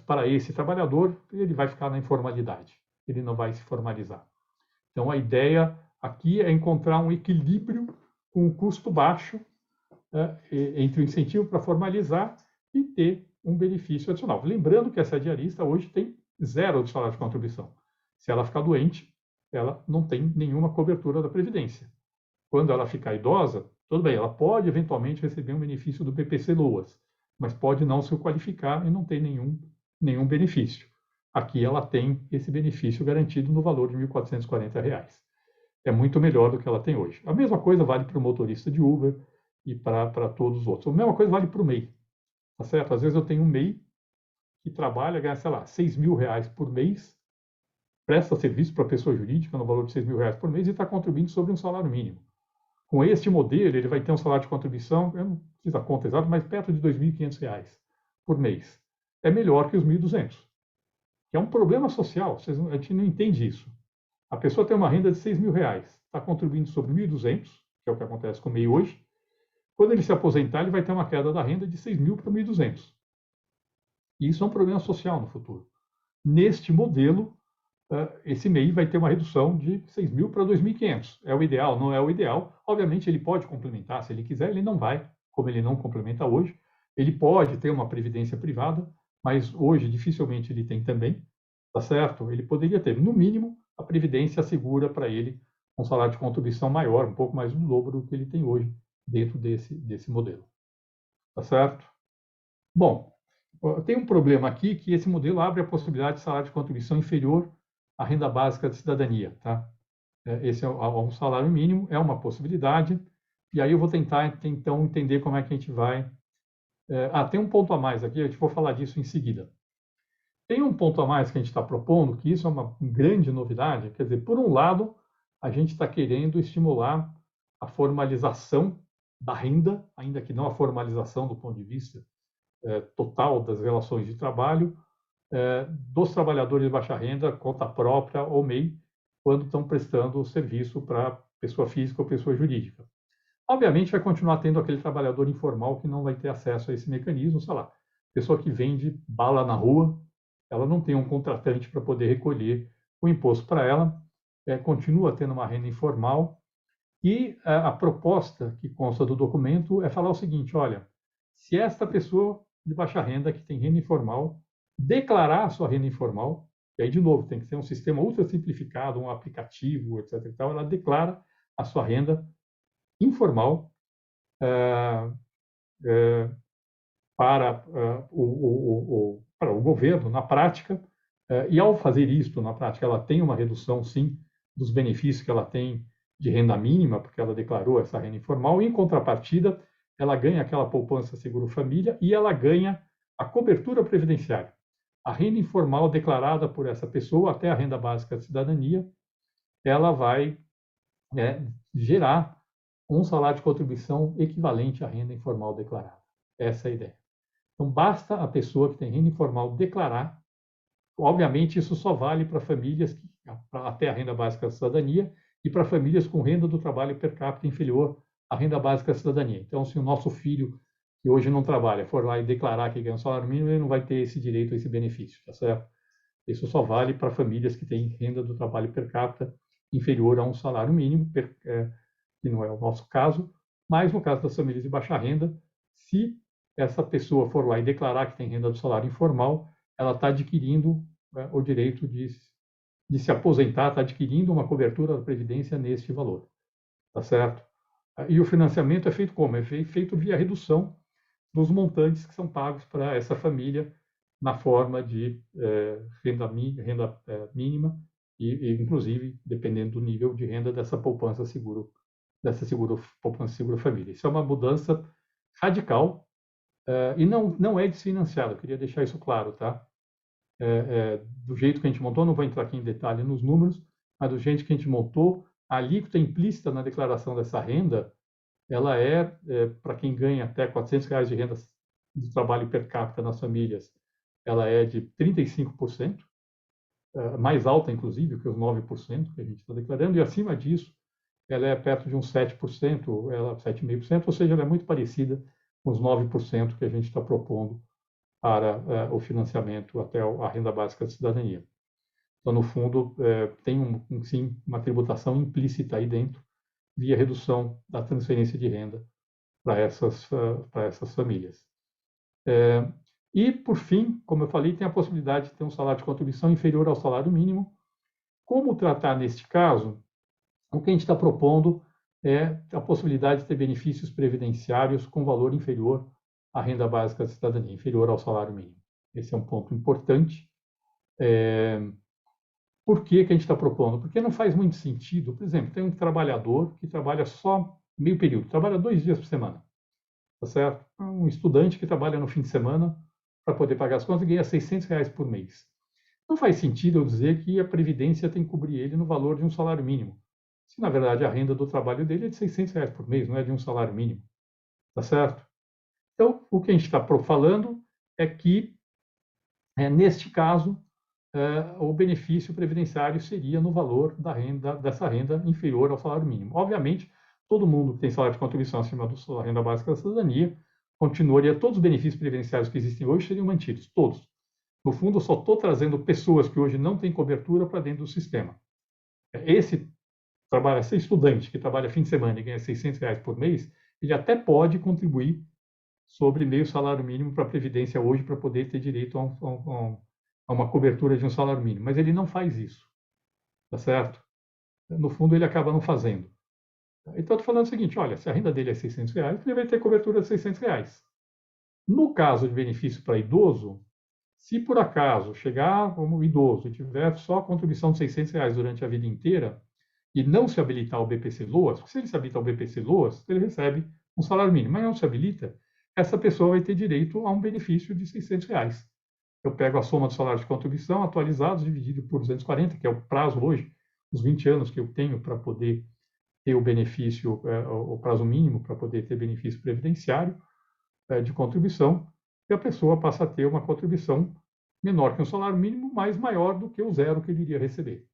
para esse trabalhador, ele vai ficar na informalidade, ele não vai se formalizar. Então, a ideia aqui é encontrar um equilíbrio com um custo baixo entre o incentivo para formalizar e ter um benefício adicional. Lembrando que essa diarista hoje tem zero de salário de contribuição. Se ela ficar doente, ela não tem nenhuma cobertura da Previdência. Quando ela ficar idosa, tudo bem, ela pode eventualmente receber um benefício do PPC-LOAS, mas pode não se qualificar e não ter nenhum benefício. Aqui ela tem esse benefício garantido no valor de R$ 1.440. É muito melhor do que ela tem hoje. A mesma coisa vale para o motorista de Uber e para todos os outros. A mesma coisa vale para o MEI. Tá certo? Às vezes eu tenho um MEI que trabalha, ganha, sei lá, R$ 6.000 por mês, presta serviço para a pessoa jurídica no valor de R$ 6.000 por mês e está contribuindo sobre um salário mínimo. Com este modelo, ele vai ter um salário de contribuição, eu não fiz a conta exata, mas perto de R$ 2.500 por mês. É melhor que os 1.200, que é um problema social, a gente não entende isso. A pessoa tem uma renda de R$ 6.000, está contribuindo sobre 1.200, que é o que acontece com o MEI hoje. Quando ele se aposentar, ele vai ter uma queda da renda de 6.000 para 1.200. E isso é um problema social no futuro. Neste modelo, esse MEI vai ter uma redução de 6.000 para 2.500. É o ideal? Não é o ideal. Obviamente, ele pode complementar, se ele quiser, ele não vai, como ele não complementa hoje. Ele pode ter uma previdência privada, mas hoje dificilmente ele tem também, tá certo? Ele poderia ter, no mínimo, a previdência assegura para ele um salário de contribuição maior, um pouco mais do dobro do que ele tem hoje dentro desse modelo, tá certo? Bom, tem um problema aqui que esse modelo abre a possibilidade de salário de contribuição inferior à renda básica de cidadania, tá? Esse é um salário mínimo, é uma possibilidade, e aí eu vou tentar, então, entender como é que a gente vai... tem um ponto a mais aqui, eu vou falar disso em seguida. Tem um ponto a mais que a gente está propondo, que isso é uma grande novidade, quer dizer, por um lado, a gente está querendo estimular a formalização da renda, ainda que não a formalização do ponto de vista total das relações de trabalho, dos trabalhadores de baixa renda, conta própria ou MEI, quando estão prestando o serviço para pessoa física ou pessoa jurídica. Obviamente, vai continuar tendo aquele trabalhador informal que não vai ter acesso a esse mecanismo, sei lá, pessoa que vende bala na rua, ela não tem um contratante para poder recolher o imposto para ela, continua tendo uma renda informal, e a proposta que consta do documento é falar o seguinte, olha, se esta pessoa de baixa renda que tem renda informal declarar a sua renda informal, e aí, de novo, tem que ser um sistema ultra simplificado, um aplicativo, etc. E tal, ela declara a sua renda informal para o governo, na prática, e ao fazer isto, na prática, ela tem uma redução, sim, dos benefícios que ela tem de renda mínima, porque ela declarou essa renda informal, e, em contrapartida, ela ganha aquela poupança seguro-família e ela ganha a cobertura previdenciária. A renda informal declarada por essa pessoa, até a renda básica de cidadania, ela vai gerar um salário de contribuição equivalente à renda informal declarada. Essa é a ideia. Então, basta a pessoa que tem renda informal declarar. Obviamente, isso só vale para famílias até a renda básica da cidadania e para famílias com renda do trabalho per capita inferior à renda básica da cidadania. Então, se o nosso filho, que hoje não trabalha, for lá e declarar que ganha um salário mínimo, ele não vai ter esse direito, esse benefício, tá certo? Isso só vale para famílias que têm renda do trabalho per capita inferior a um salário mínimo, que não é o nosso caso, mas no caso das famílias de baixa renda, se essa pessoa for lá e declarar que tem renda do salário informal, ela está adquirindo o direito de se aposentar, está adquirindo uma cobertura da Previdência neste valor, tá certo? E o financiamento é feito como? É feito via redução dos montantes que são pagos para essa família na forma de renda mínima e, inclusive, dependendo do nível de renda dessa poupança poupança seguro família. Isso é uma mudança radical e não é desfinanciado, eu queria deixar isso claro, tá? Do jeito que a gente montou, não vou entrar aqui em detalhe nos números, mas do jeito que a gente montou, a alíquota implícita na declaração dessa renda, ela para quem ganha até R$ 400 de renda de trabalho per capita nas famílias, ela é de 35%, mais alta, inclusive, que os 9% que a gente está declarando, e acima disso, ela é perto de uns 7%, 7,5%, ou seja, ela é muito parecida com os 9% que a gente está propondo para o financiamento até a renda básica de cidadania. Então, no fundo, tem sim uma tributação implícita aí dentro, via redução da transferência de renda para essas famílias. E, por fim, como eu falei, tem a possibilidade de ter um salário de contribuição inferior ao salário mínimo. Como tratar neste caso? O que a gente está propondo é a possibilidade de ter benefícios previdenciários com valor inferior à renda básica da cidadania, inferior ao salário mínimo. Esse é um ponto importante. Por que a gente está propondo? Porque não faz muito sentido, por exemplo, tem um trabalhador que trabalha só meio período, trabalha 2 dias por semana, tá certo? Um estudante que trabalha no fim de semana para poder pagar as contas e ganha R$ 600 por mês. Não faz sentido eu dizer que a Previdência tem que cobrir ele no valor de um salário mínimo. Se, na verdade, a renda do trabalho dele é de R$ 600 por mês, não é de um salário mínimo. Tá certo? Então, o que a gente está falando é que, neste caso, o benefício previdenciário seria no valor da renda, dessa renda inferior ao salário mínimo. Obviamente, todo mundo que tem salário de contribuição acima da renda básica da cidadania continuaria, todos os benefícios previdenciários que existem hoje seriam mantidos, todos. No fundo, eu só estou trazendo pessoas que hoje não têm cobertura para dentro do sistema. Esse trabalha, ser estudante que trabalha fim de semana e ganha R$ 600 por mês, ele até pode contribuir sobre meio salário mínimo para a Previdência hoje para poder ter direito a uma cobertura de um salário mínimo. Mas ele não faz isso, tá certo? No fundo, ele acaba não fazendo. Então, estou falando o seguinte, olha, se a renda dele é R$ 600, ele vai ter cobertura de R$ 600. No caso de benefício para idoso, se por acaso chegar como idoso e tiver só a contribuição de R$ 600 durante a vida inteira e não se habilitar ao BPC-LOAS, porque se ele se habilita ao BPC-LOAS, ele recebe um salário mínimo, mas não se habilita, essa pessoa vai ter direito a um benefício de R$ 600. Eu pego a soma do salário de contribuição atualizados, dividido por 240, que é o prazo hoje, os 20 anos que eu tenho para poder ter o benefício, o prazo mínimo para poder ter benefício previdenciário de contribuição, e a pessoa passa a ter uma contribuição menor que um salário mínimo, mas maior do que o zero que ele iria receber.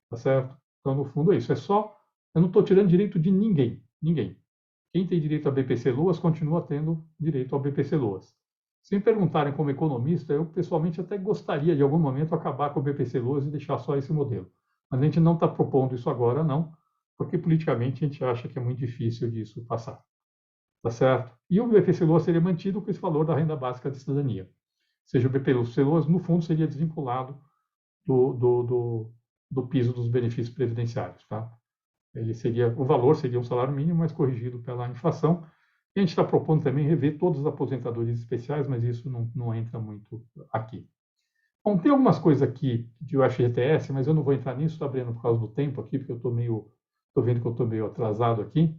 Tá certo? Então, no fundo, é isso. Eu não estou tirando direito de ninguém. Ninguém. Quem tem direito a BPC-LOAS continua tendo direito ao BPC-LOAS. Se me perguntarem como economista, eu pessoalmente até gostaria de, em algum momento, acabar com o BPC-LOAS e deixar só esse modelo. Mas a gente não está propondo isso agora, não, porque politicamente a gente acha que é muito difícil disso passar. Tá certo? E o BPC-LOAS seria mantido com esse valor da renda básica de cidadania. Ou seja, o BPC-LOAS, no fundo, seria desvinculado do piso dos benefícios previdenciários. Tá? O valor seria um salário mínimo, mas corrigido pela inflação. E a gente está propondo também rever todas as aposentadorias especiais, mas isso não entra muito aqui. Bom, tem algumas coisas aqui de FGTS, mas eu não vou entrar nisso, estou abrindo por causa do tempo aqui, porque estou vendo que eu estou meio atrasado aqui.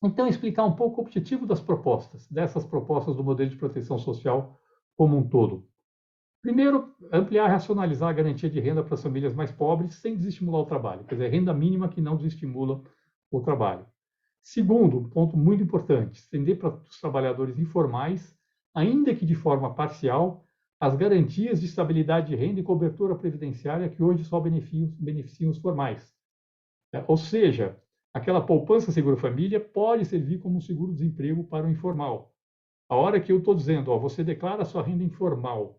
Então, explicar um pouco o objetivo dessas propostas do modelo de proteção social como um todo. Primeiro, ampliar e racionalizar a garantia de renda para as famílias mais pobres sem desestimular o trabalho, quer dizer, renda mínima que não desestimula o trabalho. Segundo, um ponto muito importante, estender para os trabalhadores informais, ainda que de forma parcial, as garantias de estabilidade de renda e cobertura previdenciária que hoje só beneficiam os formais. Ou seja, aquela poupança seguro-família pode servir como um seguro-desemprego para o informal. A hora que eu estou dizendo, você declara sua renda informal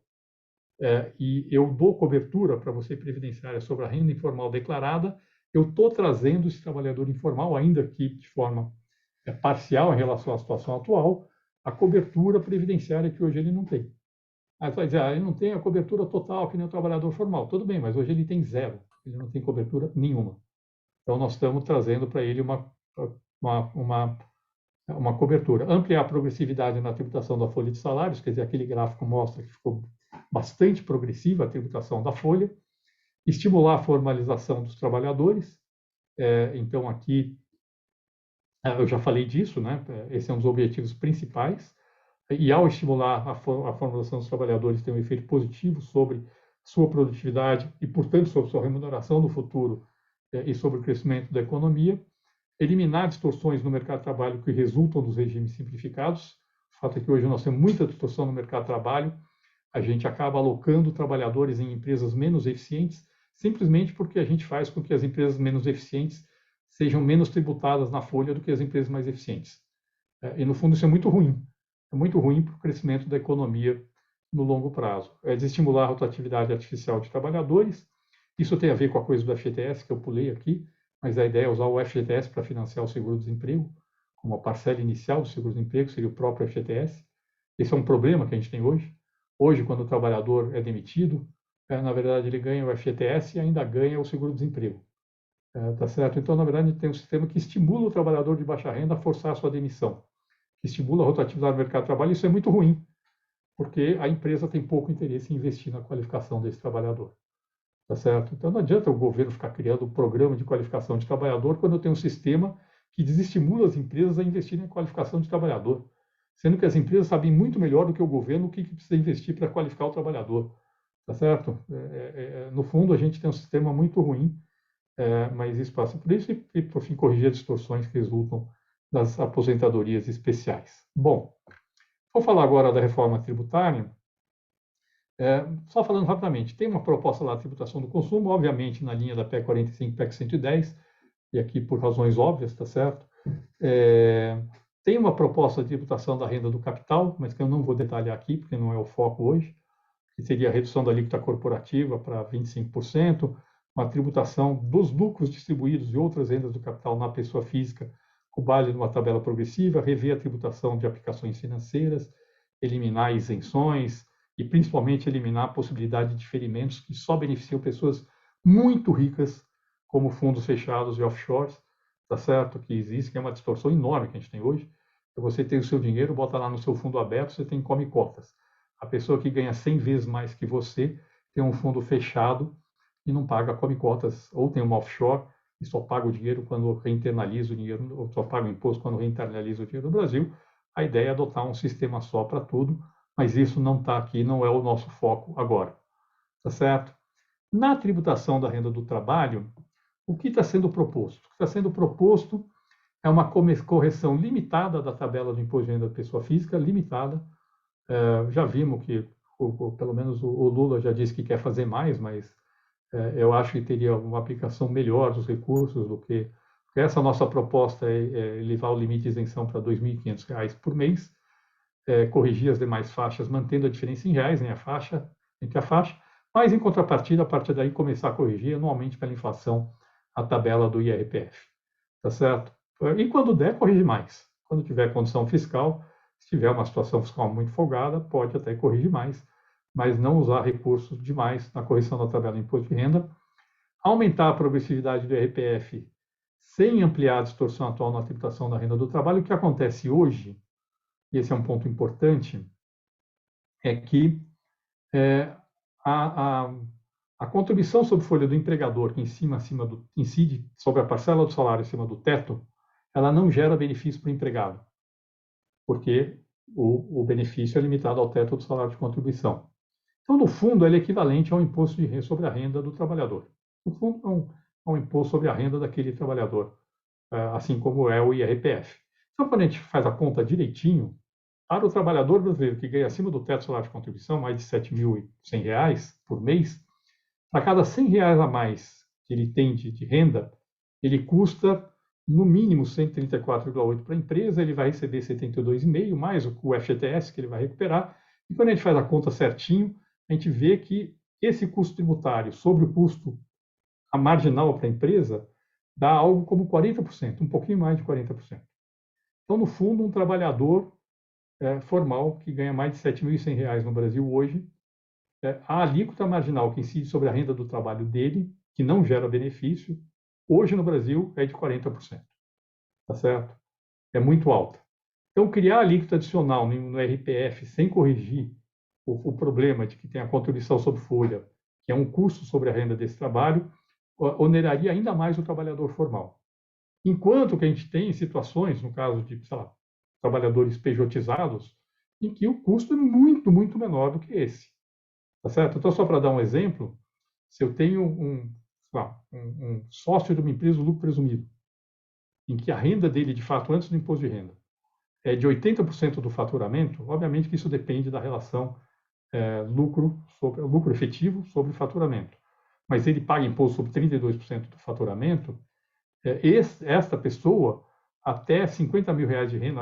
e eu dou cobertura para você previdenciária sobre a renda informal declarada, eu estou trazendo esse trabalhador informal, ainda que de forma parcial em relação à situação atual, a cobertura previdenciária que hoje ele não tem. Aí você vai dizer, ele não tem a cobertura total que nem o trabalhador formal. Tudo bem, mas hoje ele tem zero, ele não tem cobertura nenhuma. Então, nós estamos trazendo para ele uma cobertura. Ampliar a progressividade na tributação da folha de salários, quer dizer, aquele gráfico mostra que ficou bastante progressiva a tributação da folha. Estimular a formalização dos trabalhadores. Então, aqui, eu já falei disso, né? Esse é um dos objetivos principais. E, ao estimular a formalização dos trabalhadores, tem um efeito positivo sobre sua produtividade e, portanto, sobre sua remuneração no futuro e sobre o crescimento da economia. Eliminar distorções no mercado de trabalho que resultam dos regimes simplificados. O fato é que hoje nós temos muita distorção no mercado de trabalho. A gente acaba alocando trabalhadores em empresas menos eficientes, simplesmente porque a gente faz com que as empresas menos eficientes sejam menos tributadas na folha do que as empresas mais eficientes. E, no fundo, isso é muito ruim. É muito ruim para o crescimento da economia no longo prazo. É desestimular a rotatividade artificial de trabalhadores. Isso tem a ver com a coisa do FGTS, que eu pulei aqui, mas a ideia é usar o FGTS para financiar o seguro-desemprego, como a parcela inicial do seguro-desemprego seria o próprio FGTS. Esse é um problema que a gente tem hoje. Hoje, quando o trabalhador é demitido, na verdade, ele ganha o FGTS e ainda ganha o seguro-desemprego. Tá certo? Então, na verdade, a gente tem um sistema que estimula o trabalhador de baixa renda a forçar a sua demissão, que estimula a rotatividade do mercado de trabalho. Isso é muito ruim, porque a empresa tem pouco interesse em investir na qualificação desse trabalhador. Tá certo? Então, não adianta o governo ficar criando um programa de qualificação de trabalhador quando eu tenho um sistema que desestimula as empresas a investirem em qualificação de trabalhador, sendo que as empresas sabem muito melhor do que o governo o que precisa investir para qualificar o trabalhador. tá certo? No fundo, a gente tem um sistema muito ruim, mas isso passa por isso e, por fim, corrigir as distorções que resultam das aposentadorias especiais. Bom, vou falar agora da reforma tributária. Só falando rapidamente, tem uma proposta lá de tributação do consumo, obviamente na linha da PEC 45 e PEC 110, e aqui por razões óbvias, tá certo? Tem uma proposta de tributação da renda do capital, mas que eu não vou detalhar aqui, porque não é o foco hoje, que seria a redução da alíquota corporativa para 25%, uma tributação dos lucros distribuídos e outras rendas do capital na pessoa física, com base numa tabela progressiva, rever a tributação de aplicações financeiras, eliminar isenções e, principalmente, eliminar a possibilidade de diferimentos que só beneficiam pessoas muito ricas, como fundos fechados e offshores, tá certo? Que existe, que é uma distorção enorme que a gente tem hoje. Você tem o seu dinheiro, bota lá no seu fundo aberto, você tem come cotas. A pessoa que ganha 100 vezes mais que você tem um fundo fechado e não paga come cotas, ou tem uma offshore e só paga o dinheiro quando reinternaliza o dinheiro, ou só paga o imposto quando reinternaliza o dinheiro no Brasil. A ideia é adotar um sistema só para tudo, mas isso não está aqui, não é o nosso foco agora. Tá certo? Na tributação da renda do trabalho, o que está sendo proposto? O que está sendo proposto é uma correção limitada da tabela do imposto de renda da pessoa física, limitada. Já vimos que, pelo menos o Lula já disse que quer fazer mais, mas eu acho que teria uma aplicação melhor dos recursos do que essa nossa proposta é elevar o limite de isenção para R$ 2.500 por mês, corrigir as demais faixas, mantendo a diferença em reais entre a faixa, mas, em contrapartida, a partir daí, começar a corrigir anualmente pela inflação a tabela do IRPF. Tá certo? E, quando der, corrige mais. Quando tiver condição fiscal, se tiver uma situação fiscal muito folgada, pode até corrigir mais, mas não usar recursos demais na correção da tabela do imposto de renda. Aumentar a progressividade do IRPF sem ampliar a distorção atual na tributação da renda do trabalho. O que acontece hoje, e esse é um ponto importante, é que a contribuição sobre folha do empregador, que incide sobre a parcela do salário em cima do teto, ela não gera benefício para o empregado, porque o benefício é limitado ao teto do salário de contribuição. Então, no fundo, ele é equivalente ao imposto sobre a renda do trabalhador. No fundo, é um imposto sobre a renda daquele trabalhador, assim como é o IRPF. Então, quando a gente faz a conta direitinho, para o trabalhador brasileiro que ganha acima do teto do salário de contribuição, mais de R$ 7.100 por mês, a cada R$ 100 a mais que ele tem de renda, ele custa, no mínimo, 134,8 para a empresa, ele vai receber 72,5, mais o FGTS que ele vai recuperar. E quando a gente faz a conta certinho, a gente vê que esse custo tributário sobre o custo a marginal para a empresa dá algo como 40%, um pouquinho mais de 40%. Então, no fundo, um trabalhador formal que ganha mais de R$ 7.100 no Brasil hoje, a alíquota marginal que incide sobre a renda do trabalho dele, que não gera benefício, hoje no Brasil é de 40%. Tá certo? É muito alta. Então, criar alíquota adicional no RPF sem corrigir o problema de que tem a contribuição sobre folha, que é um custo sobre a renda desse trabalho, oneraria ainda mais o trabalhador formal. Enquanto que a gente tem situações, no caso de, sei lá, trabalhadores pejotizados, em que o custo é muito, muito menor do que esse. Tá certo? Então, só para dar um exemplo, se eu tenho um sócio de uma empresa de lucro presumido, em que a renda dele, de fato, antes do imposto de renda, é de 80% do faturamento, obviamente que isso depende da relação lucro efetivo sobre faturamento. Mas ele paga imposto sobre 32% do faturamento, esta pessoa, até R$ 50.000 de renda,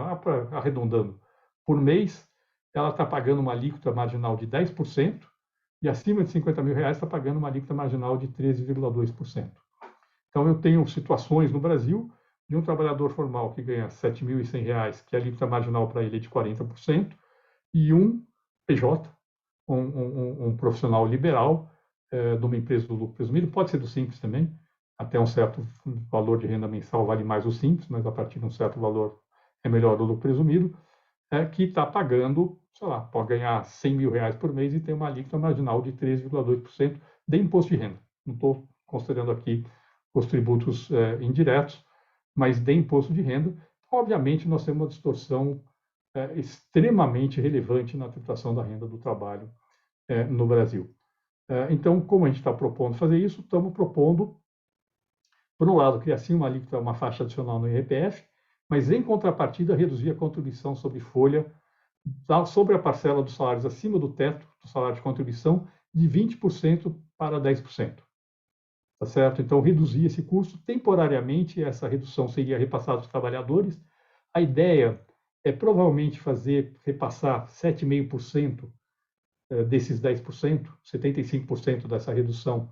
arredondando, por mês, ela está pagando uma alíquota marginal de 10%, e acima de R$ 50.000 está pagando uma alíquota marginal de 13,2%. Então, eu tenho situações no Brasil de um trabalhador formal que ganha R$ 7.100, que a alíquota marginal para ele é de 40%, e um PJ, um profissional liberal de uma empresa do lucro presumido, pode ser do Simples também, até um certo valor de renda mensal vale mais o Simples, mas a partir de um certo valor é melhor o lucro presumido, que está pagando, sei lá, pode ganhar R$ 100.000 por mês e tem uma alíquota marginal de 13,2% de imposto de renda. Não estou considerando aqui os tributos indiretos, mas de imposto de renda. Obviamente, nós temos uma distorção extremamente relevante na tributação da renda do trabalho no Brasil. Então, como a gente está propondo fazer isso, estamos propondo, por um lado, criar sim uma alíquota, uma faixa adicional no IRPF, mas em contrapartida reduzir a contribuição sobre folha sobre a parcela dos salários acima do teto do salário de contribuição de 20% para 10%. Tá certo? Então, reduzir esse custo temporariamente, essa redução seria repassada aos trabalhadores. A ideia é provavelmente repassar 7,5% desses 10%, 75% dessa redução,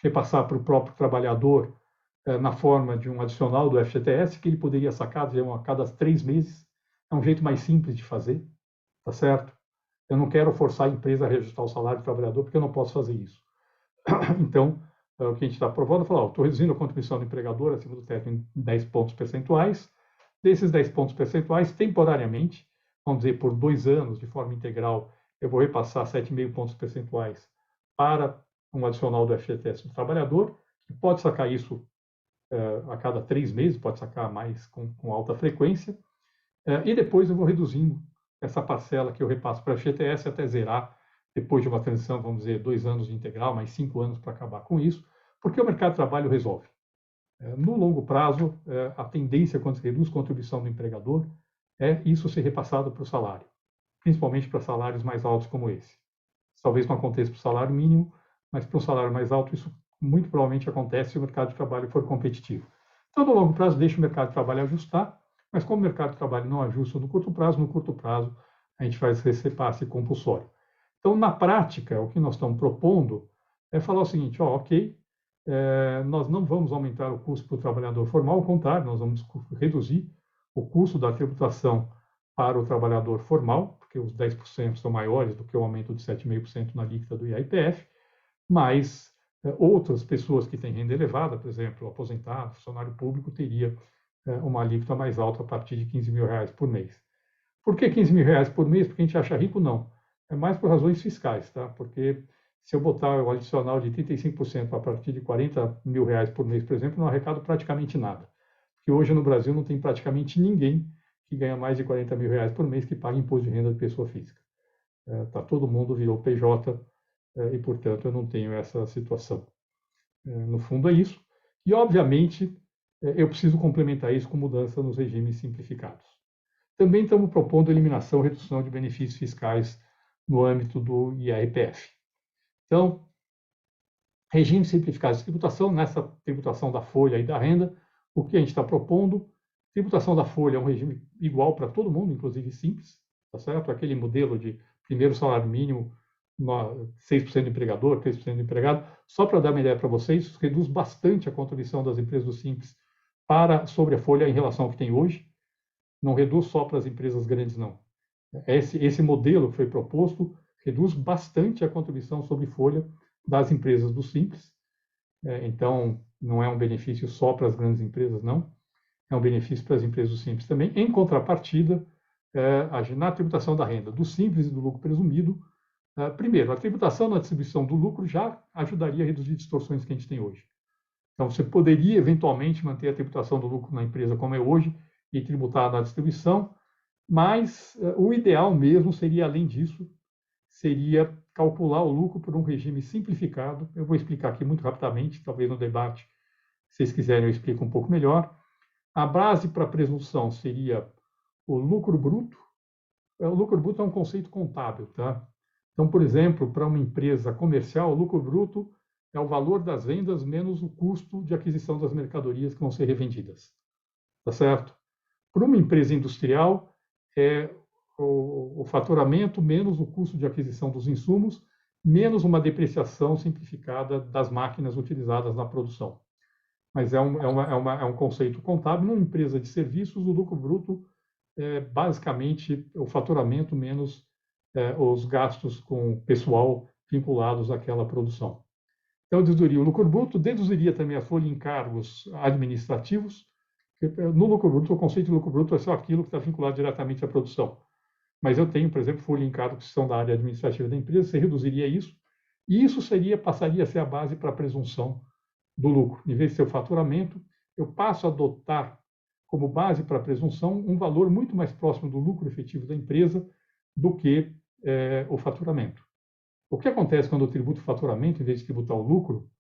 repassar para o próprio trabalhador na forma de um adicional do FGTS, que ele poderia sacar a cada 3 meses. É um jeito mais simples de fazer, tá certo? Eu não quero forçar a empresa a reajustar o salário do trabalhador, porque eu não posso fazer isso. Então, o que a gente está aprovando é falar, estou reduzindo a contribuição do empregador acima do teto em 10 pontos percentuais. Desses 10 pontos percentuais, temporariamente, vamos dizer, por 2 anos, de forma integral, eu vou repassar 7,5 pontos percentuais para um adicional do FGTS do trabalhador, que pode sacar isso a cada 3 meses, pode sacar mais com alta frequência, e depois eu vou reduzindo essa parcela que eu repasso para o FGTS até zerar, depois de uma transição, vamos dizer, 2 anos de integral, mais 5 anos para acabar com isso, porque o mercado de trabalho resolve. No longo prazo, a tendência quando se reduz a contribuição do empregador é isso ser repassado para o salário, principalmente para salários mais altos como esse. Talvez não aconteça para o salário mínimo, mas para um salário mais alto isso muito provavelmente acontece se o mercado de trabalho for competitivo. Então, no longo prazo, deixa o mercado de trabalho ajustar, mas como o mercado de trabalho não ajusta no curto prazo a gente faz esse repasse compulsório. Então, na prática, o que nós estamos propondo é falar o seguinte, ok, nós não vamos aumentar o custo para o trabalhador formal, ao contrário, nós vamos reduzir o custo da tributação para o trabalhador formal, porque os 10% são maiores do que o aumento de 7,5% na alíquota do IAIPF, mas outras pessoas que têm renda elevada, por exemplo, aposentado, funcionário público, teria uma alíquota mais alta a partir de R$ 15.000 por mês. Por que R$ 15.000 por mês? Porque a gente acha rico? Não. É mais por razões fiscais, tá? Porque se eu botar o adicional de 35% a partir de R$ 40.000 por mês, por exemplo, não arrecado praticamente nada. Porque hoje no Brasil não tem praticamente ninguém que ganha mais de R$ 40.000 por mês que paga imposto de renda de pessoa física. Todo mundo virou PJ e, portanto, eu não tenho essa situação. No fundo é isso. E, obviamente, eu preciso complementar isso com mudança nos regimes simplificados. Também estamos propondo eliminação e redução de benefícios fiscais no âmbito do IRPF. Então, regime simplificado de tributação, nessa tributação da folha e da renda, o que a gente está propondo? Tributação da folha é um regime igual para todo mundo, inclusive simples, tá certo? Aquele modelo de primeiro salário mínimo, 6% do empregador, 3% do empregado. Só para dar uma ideia para vocês, isso reduz bastante a contribuição das empresas do Simples sobre a folha em relação ao que tem hoje. Não reduz só para as empresas grandes, não. Esse modelo que foi proposto reduz bastante a contribuição sobre folha das empresas do Simples. Então, não é um benefício só para as grandes empresas, não. É um benefício para as empresas do Simples também. Em contrapartida, na tributação da renda do Simples e do lucro presumido, primeiro, a tributação na distribuição do lucro já ajudaria a reduzir distorções que a gente tem hoje. Então, você poderia, eventualmente, manter a tributação do lucro na empresa como é hoje e tributar na distribuição, mas o ideal mesmo seria, além disso, seria calcular o lucro por um regime simplificado. Eu vou explicar aqui muito rapidamente, talvez no debate, se vocês quiserem, eu explico um pouco melhor. A base para a presunção seria o lucro bruto. O lucro bruto é um conceito contábil, tá? Então, por exemplo, para uma empresa comercial, o lucro bruto é o valor das vendas menos o custo de aquisição das mercadorias que vão ser revendidas, tá certo? Para uma empresa industrial, é o faturamento menos o custo de aquisição dos insumos, menos uma depreciação simplificada das máquinas utilizadas na produção. Mas é um conceito contábil. Numa empresa de serviços, o lucro bruto é basicamente o faturamento menos os gastos com pessoal vinculados àquela produção. Então, eu deduziria o lucro bruto, deduziria também a folha de encargos administrativos. No lucro bruto, o conceito de lucro bruto é só aquilo que está vinculado diretamente à produção. Mas eu tenho, por exemplo, folha de encargos que são da área administrativa da empresa, você reduziria isso, e isso passaria a ser a base para a presunção do lucro. Em vez de ser o faturamento, eu passo a adotar como base para a presunção um valor muito mais próximo do lucro efetivo da empresa do que o faturamento. O que acontece quando eu tributo o faturamento, em vez de tributar o lucro,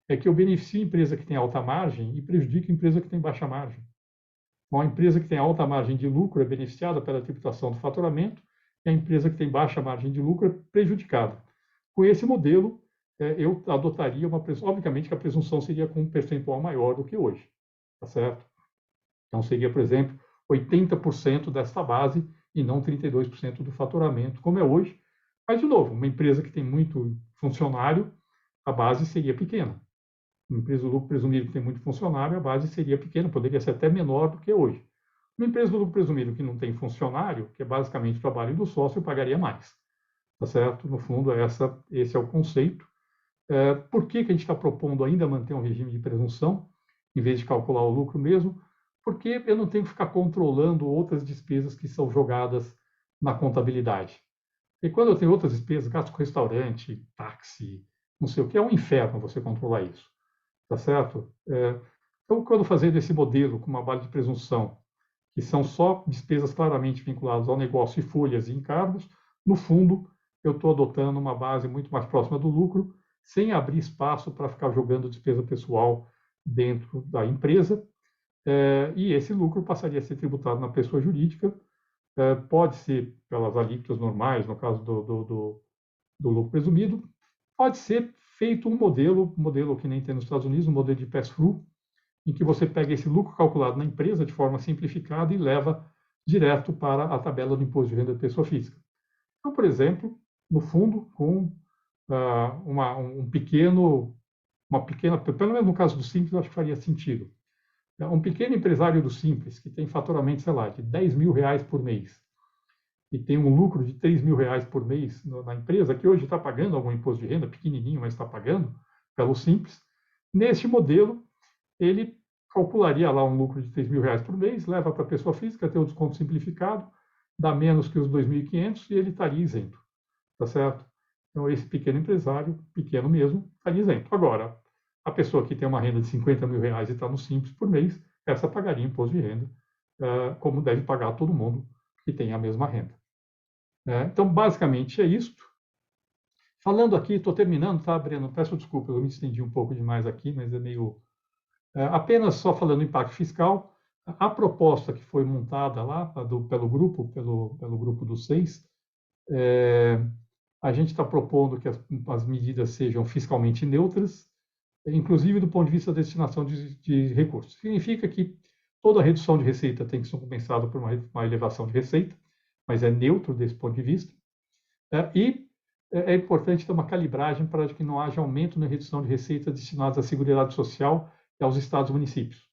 é que eu beneficio a empresa que tem alta margem e prejudico a empresa que tem baixa margem. Então, a empresa que tem alta margem de lucro é beneficiada pela tributação do faturamento e a empresa que tem baixa margem de lucro é prejudicada. Com esse modelo, eu adotaria uma presunção. Obviamente que a presunção seria com um percentual maior do que hoje, tá certo? Então, seria, por exemplo, 80% desta base e não 32% do faturamento, como é hoje. Mas, de novo, uma empresa que tem muito funcionário, a base seria pequena. Uma empresa do lucro presumido que tem muito funcionário, a base seria pequena, poderia ser até menor do que hoje. Uma empresa do lucro presumido que não tem funcionário, que é basicamente o trabalho do sócio, pagaria mais. Tá certo? No fundo, esse é o conceito. Por que a gente está propondo ainda manter um regime de presunção, em vez de calcular o lucro mesmo? Porque eu não tenho que ficar controlando outras despesas que são jogadas na contabilidade. E quando eu tenho outras despesas, gasto com restaurante, táxi, não sei o que, é um inferno você controlar isso. Tá certo? Então, quando fazendo esse modelo com uma base de presunção, que são só despesas claramente vinculadas ao negócio e folhas e encargos, no fundo, eu estou adotando uma base muito mais próxima do lucro, sem abrir espaço para ficar jogando despesa pessoal dentro da empresa, e esse lucro passaria a ser tributado na pessoa jurídica, pode ser pelas alíquotas normais, no caso do lucro presumido, pode ser feito um modelo que nem tem nos Estados Unidos, um modelo de pass-through, em que você pega esse lucro calculado na empresa de forma simplificada e leva direto para a tabela do imposto de renda da pessoa física. Então, por exemplo, no fundo, com uma pequena, pelo menos no caso do Simples, eu acho que faria sentido. Um pequeno empresário do Simples, que tem faturamento, sei lá, de R$ 10.000 por mês, e tem um lucro de R$ 3.000 por mês na empresa, que hoje está pagando algum imposto de renda, pequenininho, mas está pagando, pelo Simples, neste modelo, ele calcularia lá um lucro de R$ 3.000 por mês, leva para a pessoa física, tem o desconto simplificado, dá menos que os 2.500 e ele estaria isento, tá certo? Então, esse pequeno empresário, pequeno mesmo, estaria isento. Agora, a pessoa que tem uma renda de R$ 50.000 e está no Simples por mês, essa pagaria imposto de renda, como deve pagar todo mundo que tem a mesma renda. Então, basicamente, é isso. Falando aqui, estou terminando, tá, Breno? Peço desculpa, eu me estendi um pouco demais aqui, mas é meio... apenas só falando do impacto fiscal, a proposta que foi montada lá pelo grupo dos 6, a gente está propondo que as medidas sejam fiscalmente neutras, inclusive do ponto de vista da destinação de recursos. Significa que toda redução de receita tem que ser compensada por uma elevação de receita, mas é neutro desse ponto de vista. E é importante ter uma calibragem para que não haja aumento na redução de receitas destinadas à Seguridade Social e aos estados e municípios.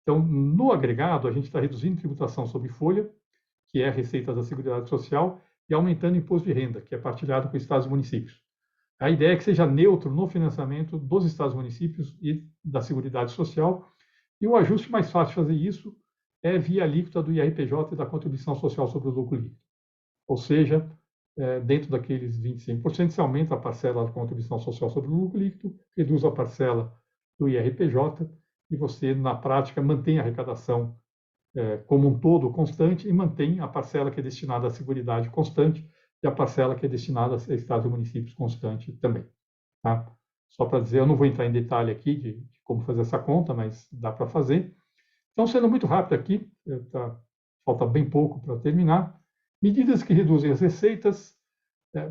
Então, no agregado, a gente está reduzindo tributação sobre folha, que é a receita da Seguridade Social, e aumentando o imposto de renda, que é partilhado com estados e municípios. A ideia é que seja neutro no financiamento dos estados e municípios e da Seguridade Social, e o ajuste mais fácil de fazer isso é via alíquota do IRPJ e da contribuição social sobre o lucro líquido. Ou seja, dentro daqueles 25%, se aumenta a parcela da contribuição social sobre o lucro líquido, reduz a parcela do IRPJ e você, na prática, mantém a arrecadação como um todo constante e mantém a parcela que é destinada à Seguridade constante e a parcela que é destinada a estados e municípios constante também. Tá? Só para dizer, eu não vou entrar em detalhe aqui de como fazer essa conta, mas dá para fazer. Então, sendo muito rápido aqui, falta bem pouco para terminar. Medidas que reduzem as receitas,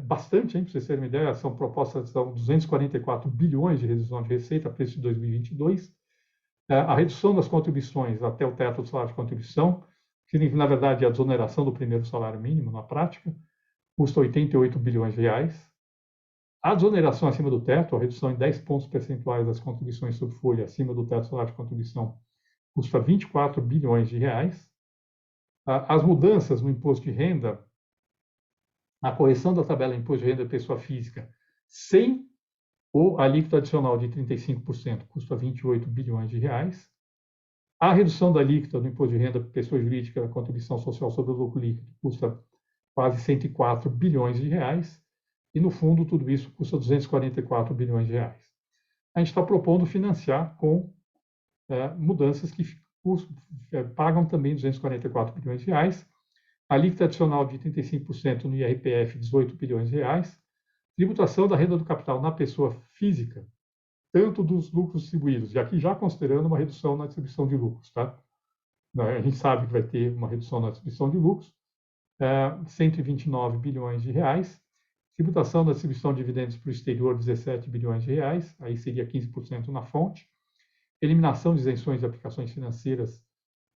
bastante, para vocês terem uma ideia, são propostas, são 244 bilhões de redução de receita a preço de 2022. A redução das contribuições até o teto do salário de contribuição, que na verdade é a desoneração do primeiro salário mínimo na prática, custa 88 bilhões de reais. A desoneração acima do teto, a redução em 10 pontos percentuais das contribuições sobre folha acima do teto do salário de contribuição, custa 24 bilhões de reais. As mudanças no imposto de renda, a correção da tabela de imposto de renda de pessoa física, sem o alíquota adicional de 35%, custa 28 bilhões de reais. A redução da alíquota do imposto de renda de pessoa jurídica da contribuição social sobre o lucro líquido custa quase 104 bilhões de reais. E, no fundo, tudo isso custa 244 bilhões de reais. A gente está propondo financiar com mudanças que pagam também 244 bilhões de reais, a alíquota adicional de 35% no IRPF, 18 bilhões de reais, Tributação da renda do capital na pessoa física, tanto dos lucros distribuídos, e aqui já considerando uma redução na distribuição de lucros, tá? A gente sabe que vai ter uma redução na distribuição de lucros, 129 bilhões de reais. Tributação da distribuição de dividendos para o exterior, 17 bilhões de reais, aí seria 15% na fonte. Eliminação de isenções de aplicações financeiras,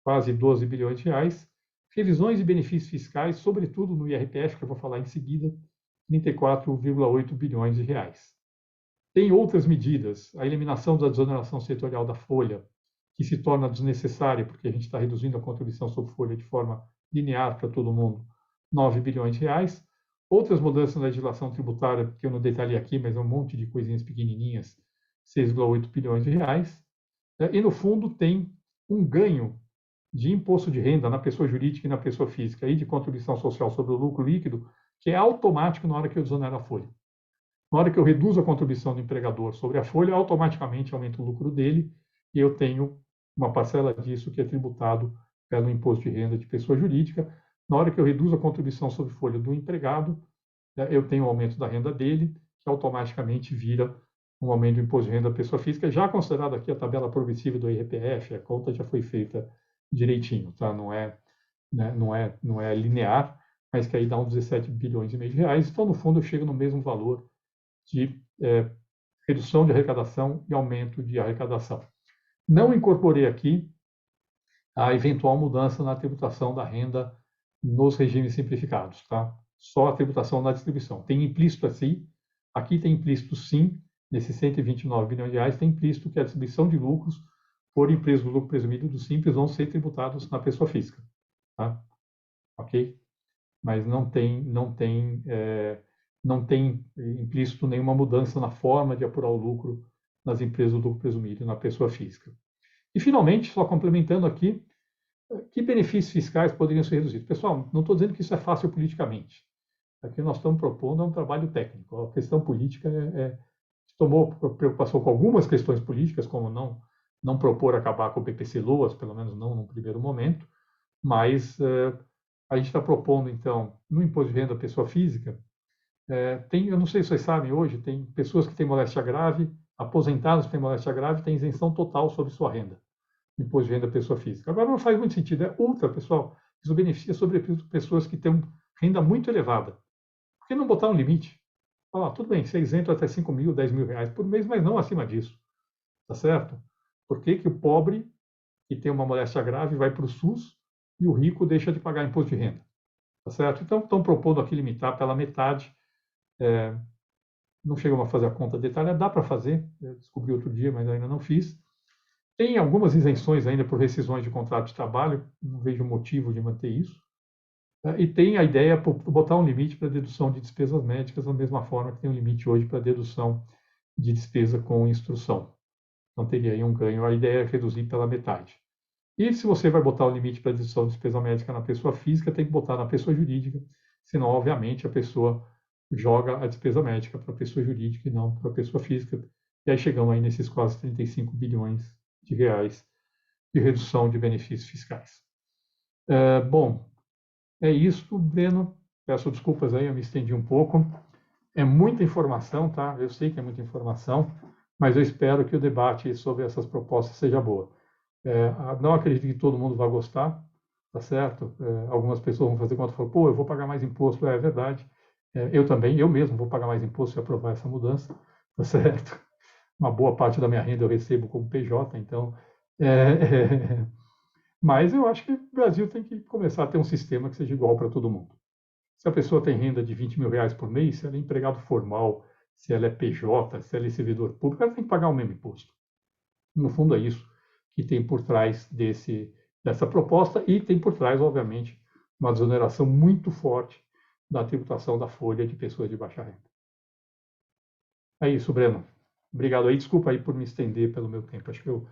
quase 12 bilhões de reais. Revisões de benefícios fiscais, sobretudo no IRPF, que eu vou falar em seguida, 34,8 bilhões de reais. Tem outras medidas, a eliminação da desoneração setorial da folha, que se torna desnecessária, porque a gente está reduzindo a contribuição sobre folha de forma linear para todo mundo, 9 bilhões de reais. Outras mudanças na legislação tributária, que eu não detalhei aqui, mas é um monte de coisinhas pequenininhas, 6,8 bilhões de reais. E, no fundo, tem um ganho de imposto de renda na pessoa jurídica e na pessoa física, e de contribuição social sobre o lucro líquido, que é automático na hora que eu desonero a folha. Na hora que eu reduzo a contribuição do empregador sobre a folha, automaticamente aumenta o lucro dele, e eu tenho uma parcela disso que é tributado pelo imposto de renda de pessoa jurídica. Na hora que eu reduzo a contribuição sobre folha do empregado, eu tenho o aumento da renda dele, que automaticamente vira um aumento do imposto de renda da pessoa física, já considerado aqui a tabela progressiva do IRPF, a conta já foi feita direitinho, tá? Não é linear, mas que aí dá uns 17 bilhões e meio de reais. Então, no fundo, eu chego no mesmo valor de redução de arrecadação e aumento de arrecadação. Não incorporei aqui a eventual mudança na tributação da renda nos regimes simplificados, tá? Só a tributação na distribuição. Tem implícito assim, aqui tem implícito sim, nesses 129 bilhões de reais, tem implícito que a distribuição de lucros por empresas do lucro presumido do Simples vão ser tributados na pessoa física, tá? Ok? Mas não tem implícito nenhuma mudança na forma de apurar o lucro nas empresas do lucro presumido na pessoa física. E, finalmente, só complementando aqui, que benefícios fiscais poderiam ser reduzidos? Pessoal, não estou dizendo que isso é fácil politicamente. Aqui nós estamos propondo um trabalho técnico. A questão política tomou preocupação com algumas questões políticas, como não propor acabar com o PPC-LOAS, pelo menos não no primeiro momento, mas a gente está propondo, então, no imposto de renda da pessoa física, eu não sei se vocês sabem hoje, tem pessoas que têm moléstia grave, aposentados que têm moléstia grave, têm isenção total sobre sua renda, imposto de renda da pessoa física. Agora, não faz muito sentido, é ultra, pessoal, isso beneficia sobretudo pessoas que têm renda muito elevada. Por que não botar um limite? Falar, tudo bem, você é isento até 5 mil, 10 mil reais por mês, mas não acima disso, tá certo? Por que que o pobre que tem uma moléstia grave vai para o SUS e o rico deixa de pagar imposto de renda? Tá certo? Então, estão propondo aqui limitar pela metade. Não chegamos a fazer a conta detalhada, dá para fazer, eu descobri outro dia, mas ainda não fiz. Tem algumas isenções ainda por rescisões de contrato de trabalho, não vejo motivo de manter isso. E tem a ideia de botar um limite para dedução de despesas médicas, da mesma forma que tem um limite hoje para dedução de despesa com instrução. Então, teria aí um ganho. A ideia é reduzir pela metade. E se você vai botar o limite para dedução de despesa médica na pessoa física, tem que botar na pessoa jurídica, senão, obviamente, a pessoa joga a despesa médica para a pessoa jurídica e não para a pessoa física. E aí chegamos aí nesses quase 35 bilhões de reais de redução de benefícios fiscais. Bom, é isso, Breno. Peço desculpas aí, eu me estendi um pouco. É muita informação, tá? Eu sei que é muita informação, mas eu espero que o debate sobre essas propostas seja boa. Não acredito que todo mundo vai gostar, tá certo? Algumas pessoas vão fazer conta e falar, pô, eu vou pagar mais imposto. É verdade. Eu também, eu mesmo vou pagar mais imposto se aprovar essa mudança, tá certo? Uma boa parte da minha renda eu recebo como PJ, então... Mas eu acho que o Brasil tem que começar a ter um sistema que seja igual para todo mundo. Se a pessoa tem renda de 20 mil reais por mês, se ela é empregado formal, se ela é PJ, se ela é servidor público, ela tem que pagar o mesmo imposto. No fundo, é isso que tem por trás dessa proposta e tem por trás, obviamente, uma desoneração muito forte da tributação da folha de pessoas de baixa renda. É isso, Breno. Obrigado aí. Desculpa aí por me estender pelo meu tempo. Acho que eu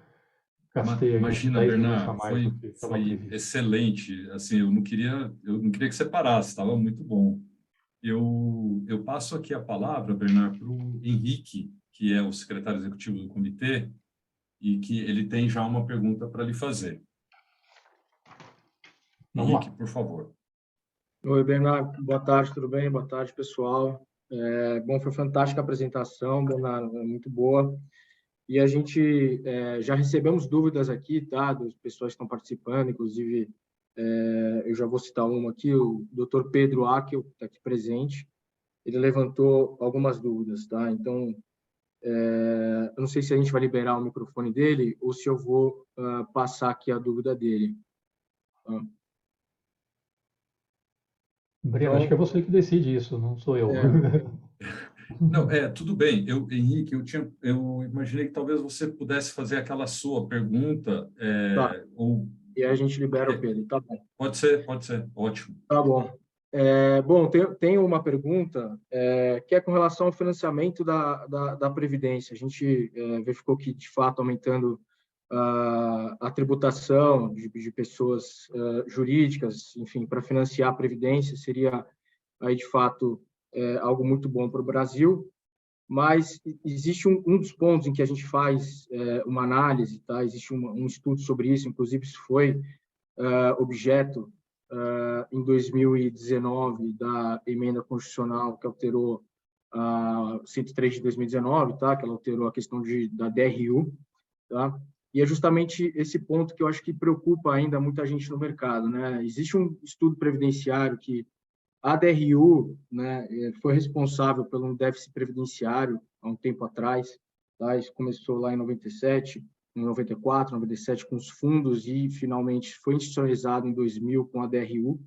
gastei aí uns 10 minutos a Bernard, mais do que estava foi previsto. excelente. Assim, eu não queria que você parasse, estava muito bom. Eu passo aqui a palavra, Bernard, para o Henrique, que é o secretário executivo do comitê, e que ele tem já uma pergunta para lhe fazer. Vamos Henrique, lá. por favor. Oi, Bernardo. Boa tarde, tudo bem? Boa tarde, pessoal. Bom, foi fantástica a apresentação, Bernardo, muito boa. E a gente já recebemos dúvidas aqui, tá, das pessoas que estão participando, inclusive eu já vou citar uma aqui, o Dr. Pedro Akel, que está aqui presente, ele levantou algumas dúvidas, tá? Então, eu não sei se a gente vai liberar o microfone dele ou se eu vou passar aqui a dúvida dele. Tá? Breno, acho que é você que decide isso, não sou eu. Não, tudo bem. Henrique, eu imaginei que talvez você pudesse fazer aquela sua pergunta, Tá. ou... E aí a gente libera o Pedro, tá bom. Pode ser, ótimo. Tá bom. Bom, tem uma pergunta que é com relação ao financiamento da Previdência. A gente verificou que, de fato, aumentando a tributação de pessoas jurídicas, enfim, para financiar a Previdência, seria, aí, de fato, algo muito bom para o Brasil, mas existe um dos pontos em que a gente faz uma análise, tá? Existe um estudo sobre isso, inclusive isso foi objeto em 2019 da emenda constitucional que alterou a 103 de 2019, tá? Que ela alterou a questão da DRU, tá? E é justamente esse ponto que eu acho que preocupa ainda muita gente no mercado, né? Existe um estudo previdenciário que a DRU, né, foi responsável pelo déficit previdenciário há um tempo atrás, tá? Isso começou lá em 97, em 94, 97 com os fundos e finalmente foi institucionalizado em 2000 com a DRU.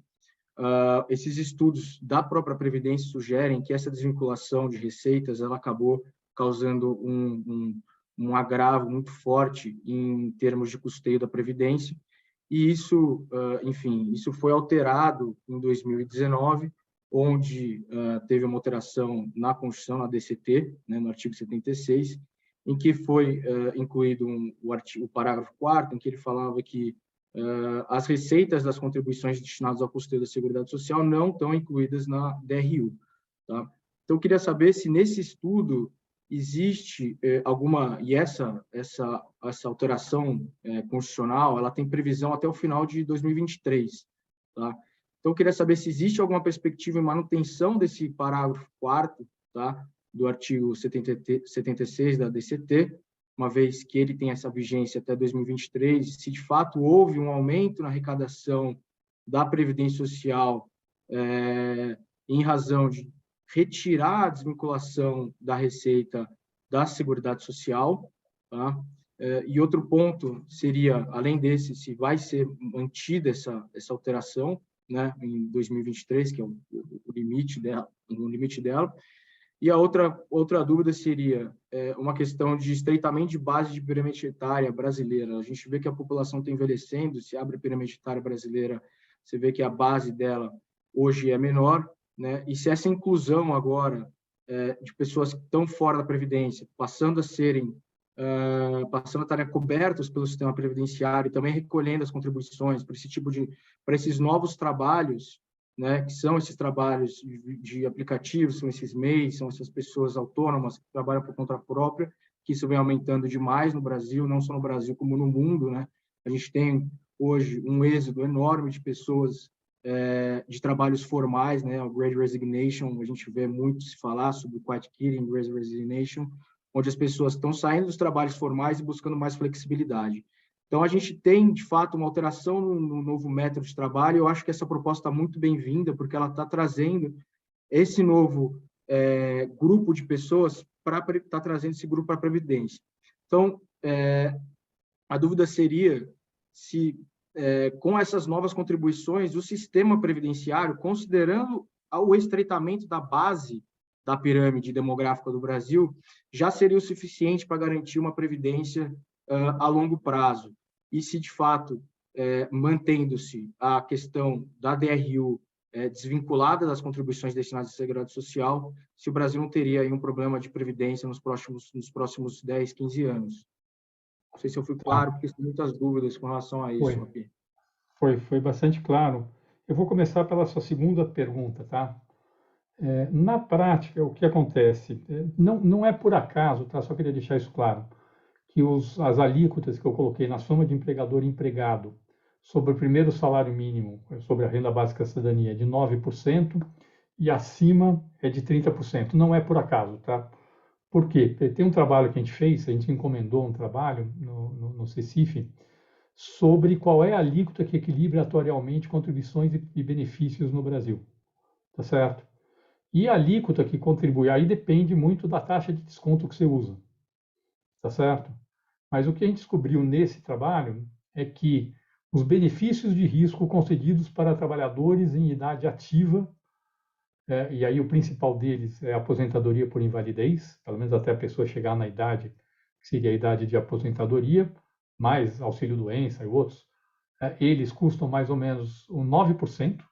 Esses estudos da própria Previdência sugerem que essa desvinculação de receitas ela acabou causando um agravo muito forte em termos de custeio da Previdência, e isso, enfim, isso foi alterado em 2019, onde teve uma alteração na Constituição, na DCT, né, no artigo 76, em que foi incluído o parágrafo 4º, em que ele falava que as receitas das contribuições destinadas ao custeio da Seguridade Social não estão incluídas na DRU. Tá? Então, eu queria saber se nesse estudo existe alguma... E essa alteração constitucional, ela tem previsão até o final de 2023. Tá? Então, eu queria saber se existe alguma perspectiva em manutenção desse parágrafo 4º, tá? Do artigo 76 da DCT, uma vez que ele tem essa vigência até 2023, se de fato houve um aumento na arrecadação da Previdência Social em razão de retirar a desvinculação da receita da Seguridade Social, tá? E outro ponto seria, além desse, se vai ser mantida essa alteração, né, em 2023, que é o limite dela. E a outra dúvida seria uma questão de estreitamento de base de pirâmide etária brasileira. A gente vê que a população está envelhecendo, se abre a pirâmide etária brasileira, você vê que a base dela hoje é menor, né? E se essa inclusão agora de pessoas que estão fora da Previdência, passando a estarem cobertos pelo sistema previdenciário, também recolhendo as contribuições para esses novos trabalhos, né, que são esses trabalhos de aplicativos, são esses MEIs, são essas pessoas autônomas que trabalham por conta própria, que isso vem aumentando demais no Brasil, não só no Brasil como no mundo, né? A gente tem hoje um êxodo enorme de pessoas de trabalhos formais, né? O Great Resignation, a gente vê muito se falar sobre o Quiet Quitting, Great Resignation, onde as pessoas estão saindo dos trabalhos formais e buscando mais flexibilidade. Então, a gente tem, de fato, uma alteração no novo método de trabalho. Eu acho que essa proposta está muito bem-vinda, porque ela está trazendo esse novo grupo de pessoas está trazendo esse grupo para a Previdência. Então, a dúvida seria se, com essas novas contribuições, o sistema previdenciário, considerando o estreitamento da base da pirâmide demográfica do Brasil, já seria o suficiente para garantir uma previdência a longo prazo. E se, de fato, mantendo-se a questão da DRU desvinculada das contribuições destinadas à Seguridade Social, se o Brasil não teria aí um problema de previdência nos próximos 10, 15 anos. Não sei se eu fui claro, porque tem muitas dúvidas com relação a isso. Foi bastante claro. Eu vou começar pela sua segunda pergunta, tá? Na prática, o que acontece? Não é por acaso, tá? Só queria deixar isso claro, que as alíquotas que eu coloquei na soma de empregador e empregado sobre o primeiro salário mínimo, sobre a renda básica da cidadania, de 9%, e acima é de 30%. Não é por acaso, tá? Por quê? Tem um trabalho que a gente encomendou um trabalho no CECIF sobre qual é a alíquota que equilibra atuarialmente contribuições e benefícios no Brasil, tá certo? E a alíquota que contribui aí depende muito da taxa de desconto que você usa, tá certo? Mas o que a gente descobriu nesse trabalho é que os benefícios de risco concedidos para trabalhadores em idade ativa, e aí o principal deles é a aposentadoria por invalidez, pelo menos até a pessoa chegar na idade que seria a idade de aposentadoria, mais auxílio-doença e outros, eles custam mais ou menos 9%,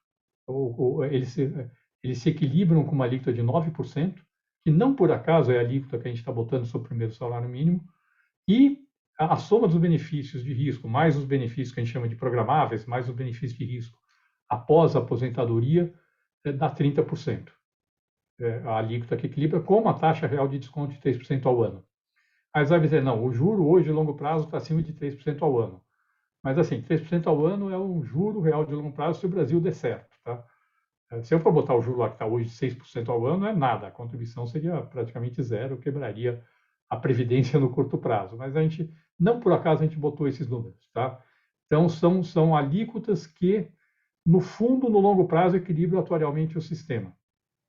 eles se equilibram com uma alíquota de 9%, que não por acaso é a alíquota que a gente está botando sobre o primeiro salário mínimo, e a soma dos benefícios de risco, mais os benefícios que a gente chama de programáveis, mais os benefícios de risco após a aposentadoria, dá 30%. A alíquota que equilibra com uma taxa real de desconto de 3% ao ano. Mas vai dizer, não, o juro hoje, de longo prazo, está acima de 3% ao ano. Mas, assim, 3% ao ano é um juro real de longo prazo se o Brasil der certo. Tá? Se eu for botar o juro lá que está hoje 6% ao ano, não é nada. A contribuição seria praticamente zero, quebraria a previdência no curto prazo. Mas a gente, não por acaso, a gente botou esses números. Tá? Então, são alíquotas que, no fundo, no longo prazo, equilibram atuarialmente o sistema.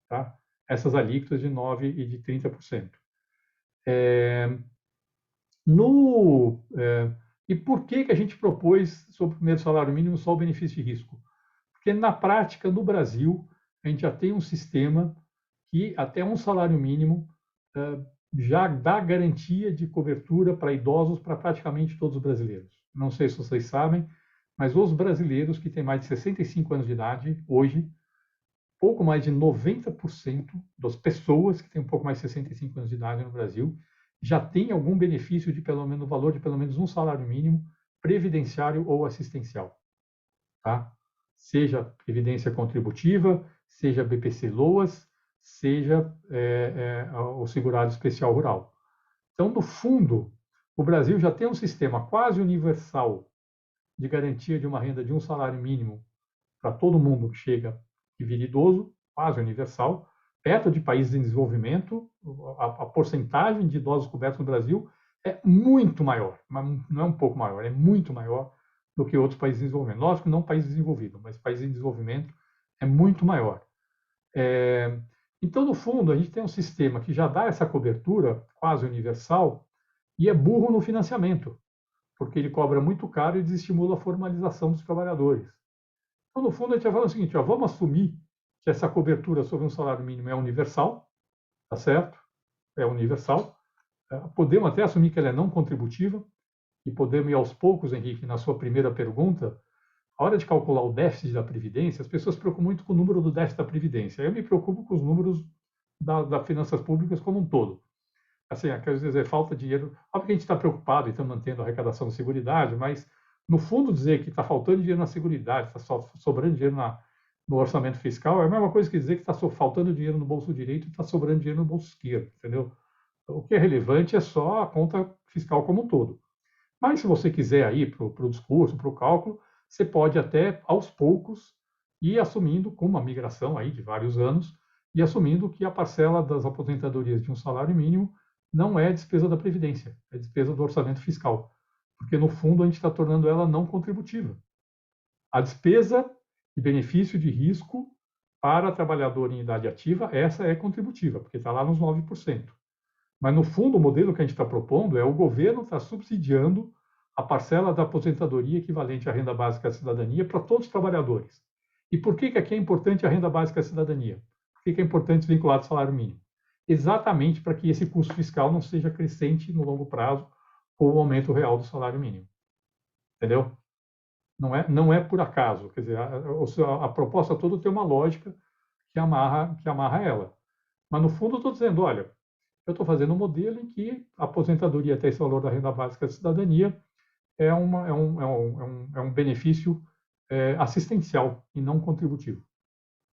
Tá? Essas alíquotas de 9% e de 30%. E por que a gente propôs, sobre o primeiro salário mínimo, só o benefício de risco? Porque, na prática, no Brasil, a gente já tem um sistema que, até um salário mínimo, já dá garantia de cobertura para idosos para praticamente todos os brasileiros. Não sei se vocês sabem, mas os brasileiros que têm mais de 65 anos de idade, hoje, pouco mais de 90% das pessoas que têm um pouco mais de 65 anos de idade no Brasil já tem algum benefício de pelo menos, no valor de pelo menos um salário mínimo previdenciário ou assistencial. Tá? Seja previdência contributiva, seja BPC-LOAS, seja o segurado especial rural. Então, no fundo, o Brasil já tem um sistema quase universal de garantia de uma renda de um salário mínimo para todo mundo que chega e vira idoso, quase universal. Perto de países em desenvolvimento, a porcentagem de idosos cobertos no Brasil é muito maior, mas não é um pouco maior, é muito maior do que outros países em desenvolvimento. Lógico, não países desenvolvidos, mas países em desenvolvimento é muito maior. Então, no fundo, a gente tem um sistema que já dá essa cobertura quase universal e é burro no financiamento, porque ele cobra muito caro e desestimula a formalização dos trabalhadores. Então, no fundo, a gente vai falar o seguinte, vamos assumir que essa cobertura sobre um salário mínimo é universal, tá certo? É universal. Podemos até assumir que ela é não contributiva, e podemos ir aos poucos, Henrique, na sua primeira pergunta, a hora de calcular o déficit da Previdência, as pessoas se preocupam muito com o número do déficit da Previdência. Eu me preocupo com os números das finanças públicas como um todo. Assim, quer dizer, falta dinheiro. Óbvio que a gente está preocupado e está mantendo a arrecadação da Seguridade, mas, no fundo, dizer que está faltando dinheiro na Seguridade, está sobrando dinheiro no orçamento fiscal, é a mesma coisa que dizer que está faltando dinheiro no bolso direito e está sobrando dinheiro no bolso esquerdo, entendeu? O que é relevante é só a conta fiscal como um todo. Mas, se você quiser ir para o discurso, para o cálculo, você pode até, aos poucos, ir assumindo, com uma migração aí de vários anos, e assumindo que a parcela das aposentadorias de um salário mínimo não é despesa da Previdência, é despesa do orçamento fiscal. Porque, no fundo, a gente está tornando ela não contributiva. A despesa de benefício de risco para trabalhador em idade ativa, essa é contributiva, porque está lá nos 9%. Mas, no fundo, o modelo que a gente está propondo é o governo está subsidiando a parcela da aposentadoria equivalente à renda básica da cidadania para todos os trabalhadores. E por que aqui é importante a renda básica da cidadania? Por que é importante vincular o salário mínimo? Exatamente para que esse custo fiscal não seja crescente no longo prazo com o aumento real do salário mínimo. Entendeu? Não é por acaso. Quer dizer, a proposta toda tem uma lógica que amarra ela. Mas, no fundo, eu estou dizendo, olha, eu estou fazendo um modelo em que a aposentadoria até esse valor da renda básica da cidadania é um benefício assistencial e não contributivo.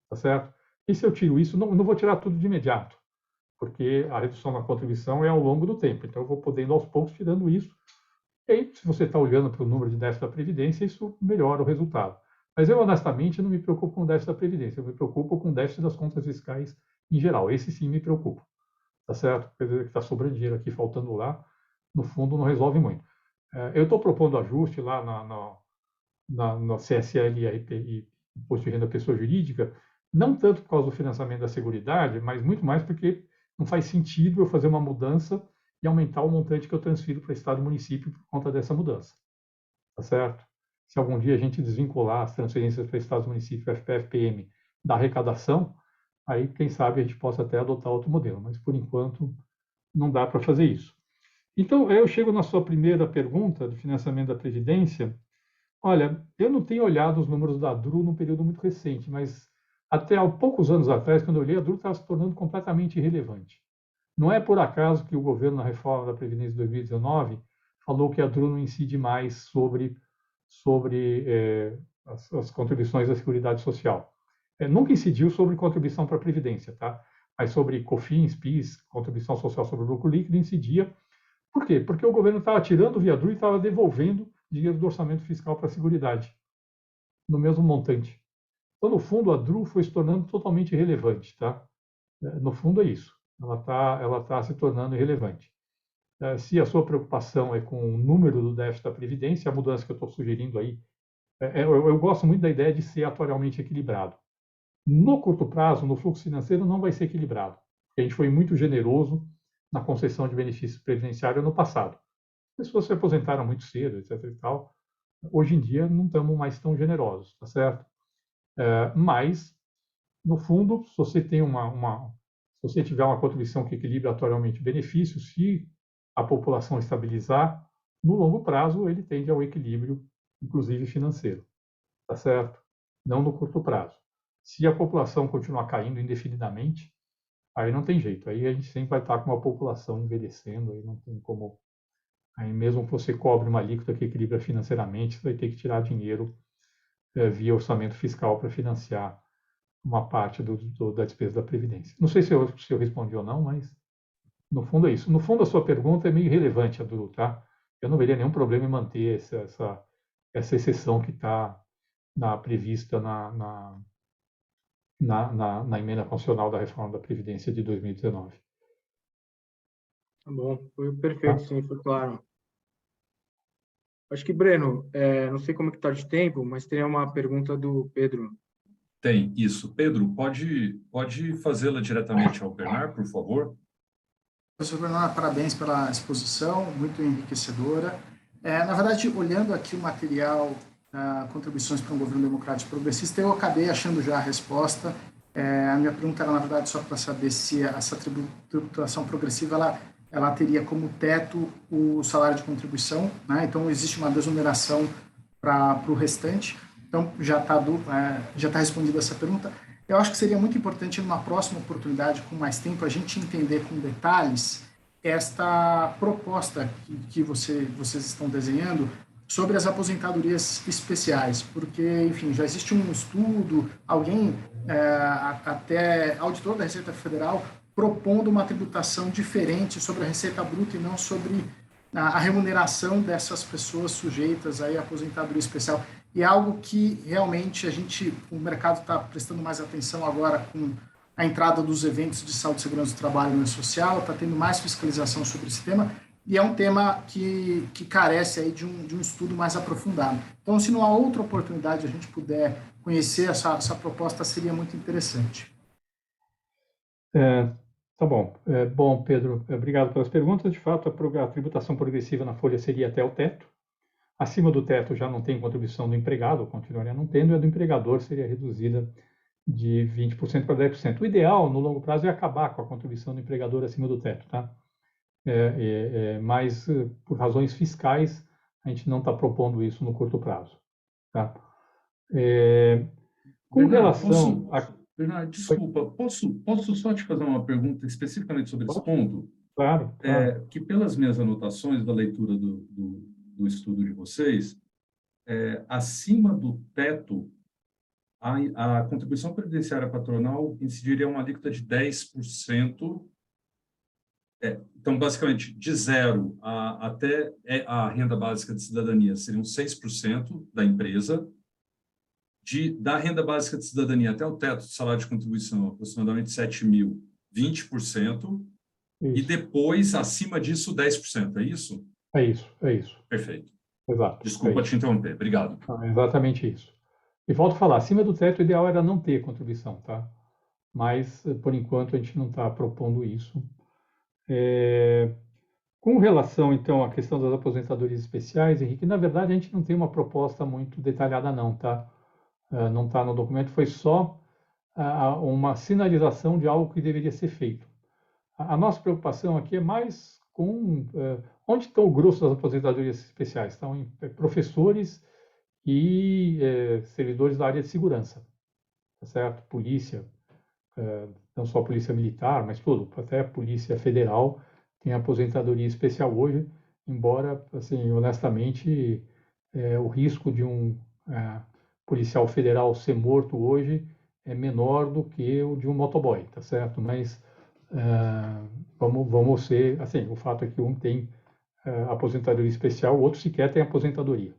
Tá certo? E se eu tiro isso, não vou tirar tudo de imediato, porque a redução da contribuição é ao longo do tempo. Então, eu vou podendo aos poucos tirando isso. E aí, se você está olhando para o número de déficit da Previdência, isso melhora o resultado. Mas eu, honestamente, não me preocupo com o déficit da Previdência, eu me preocupo com o déficit das contas fiscais em geral. Esse sim me preocupa, tá certo? Quer dizer, que está sobrando dinheiro aqui, faltando lá, no fundo não resolve muito. Eu estou propondo ajuste lá na CSL e Imposto de Renda Pessoa Jurídica, não tanto por causa do financiamento da Seguridade, mas muito mais porque não faz sentido eu fazer uma mudança e aumentar o montante que eu transfiro para Estado e município por conta dessa mudança, tá certo? Se algum dia a gente desvincular as transferências para Estados e municípios, FPF, PM, da arrecadação, aí, quem sabe, a gente possa até adotar outro modelo, mas, por enquanto, não dá para fazer isso. Então, eu chego na sua primeira pergunta do financiamento da Previdência. Olha, eu não tenho olhado os números da DRU num período muito recente, mas até há poucos anos atrás, quando eu olhei, a DRU estava se tornando completamente irrelevante. Não é por acaso que o governo, na reforma da Previdência de 2019, falou que a DRU não incide mais sobre as contribuições da Seguridade Social. Nunca incidiu sobre contribuição para a Previdência, tá? Mas sobre COFINS, PIS, contribuição social sobre o lucro líquido, incidia. Por quê? Porque o governo estava tirando via DRU e estava devolvendo dinheiro do orçamento fiscal para a Seguridade, no mesmo montante. Então, no fundo, a DRU foi se tornando totalmente irrelevante, tá? No fundo, é isso. Ela tá se tornando irrelevante. Se a sua preocupação é com o número do déficit da Previdência, a mudança que eu estou sugerindo aí, eu gosto muito da ideia de ser atuarialmente equilibrado. No curto prazo, no fluxo financeiro, não vai ser equilibrado. A gente foi muito generoso na concessão de benefícios previdenciários no passado. As pessoas se aposentaram muito cedo, etc. e tal. Hoje em dia, não estamos mais tão generosos, tá certo? Mas, no fundo, se você tem se você tiver uma contribuição que equilibra atuarialmente benefícios, se a população estabilizar, no longo prazo ele tende ao equilíbrio, inclusive financeiro, tá certo? Não no curto prazo. Se a população continuar caindo indefinidamente, aí não tem jeito. Aí a gente sempre vai estar com uma população envelhecendo, aí não tem como. Aí mesmo que você cobre uma alíquota que equilibra financeiramente, você vai ter que tirar dinheiro via orçamento fiscal para financiar uma parte da despesa da Previdência. Não sei se eu respondi ou não, mas no fundo é isso. No fundo, a sua pergunta é meio irrelevante, Abdul, tá? Eu não veria nenhum problema em manter essa exceção que está prevista na emenda constitucional da reforma da Previdência de 2019. Tá bom, foi perfeito, Tá? sim, foi claro. Acho que, Breno, não sei como é que está de tempo, mas tem uma pergunta do Pedro. Tem, isso. Pedro, pode fazê-la diretamente ao Bernard, por favor? Professor Bernard, parabéns pela exposição, muito enriquecedora. Na verdade, olhando aqui o material Contribuições para um Governo Democrático Progressista, eu acabei achando já a resposta. A minha pergunta era, na verdade, só para saber se essa tributação progressiva ela teria como teto o salário de contribuição, né? Então, existe uma desoneração para o restante. Então, já tá respondida essa pergunta. Eu acho que seria muito importante, numa próxima oportunidade, com mais tempo, a gente entender com detalhes esta proposta que vocês estão desenhando sobre as aposentadorias especiais, porque, enfim, já existe um estudo, alguém, até auditor da Receita Federal, propondo uma tributação diferente sobre a receita bruta e não sobre a remuneração dessas pessoas sujeitas à aposentadoria especial. E é algo que realmente o mercado está prestando mais atenção agora com a entrada dos eventos de saúde, segurança do trabalho e social, está tendo mais fiscalização sobre esse tema, e é um tema que carece aí de um estudo mais aprofundado. Então, se não há outra oportunidade a gente puder conhecer essa proposta, seria muito interessante. Tá bom. Bom, Pedro, obrigado pelas perguntas. De fato, a tributação progressiva na folha seria até o teto. Acima do teto já não tem contribuição do empregado, continuaria não tendo, e a do empregador seria reduzida de 20% para 10%. O ideal, no longo prazo, é acabar com a contribuição do empregador acima do teto, tá? Mas, por razões fiscais, a gente não está propondo isso no curto prazo, tá? Com relação Bernard, desculpa, posso só te fazer uma pergunta especificamente sobre esse ponto? Claro. Que pelas minhas anotações da leitura do estudo de vocês, acima do teto, a contribuição previdenciária patronal incidiria uma alíquota de 10%. Então, basicamente, de zero até a renda básica de cidadania seriam 6% da empresa, da renda básica de cidadania até o teto do salário de contribuição, aproximadamente 7 mil, 20%, e depois, acima disso, 10%, é isso? É isso, é isso. Perfeito. Exato. Desculpa te interromper, obrigado. É exatamente isso. E volto a falar, acima do teto, o ideal era não ter contribuição, tá? Mas, por enquanto, a gente não está propondo isso. Com relação, então, à questão das aposentadorias especiais, Henrique, na verdade, a gente não tem uma proposta muito detalhada, não, tá? Não está no documento, foi só uma sinalização de algo que deveria ser feito. A nossa preocupação aqui é mais com onde estão o grosso das aposentadorias especiais. Estão em professores e servidores da área de segurança, tá certo? Polícia, não só a polícia militar, mas tudo, até a polícia federal tem aposentadoria especial hoje, embora, assim, honestamente, o risco de um policial federal ser morto hoje é menor do que o de um motoboy, tá certo? Mas vamos ser, assim, o fato é que um tem aposentadoria especial, o outro sequer tem aposentadoria,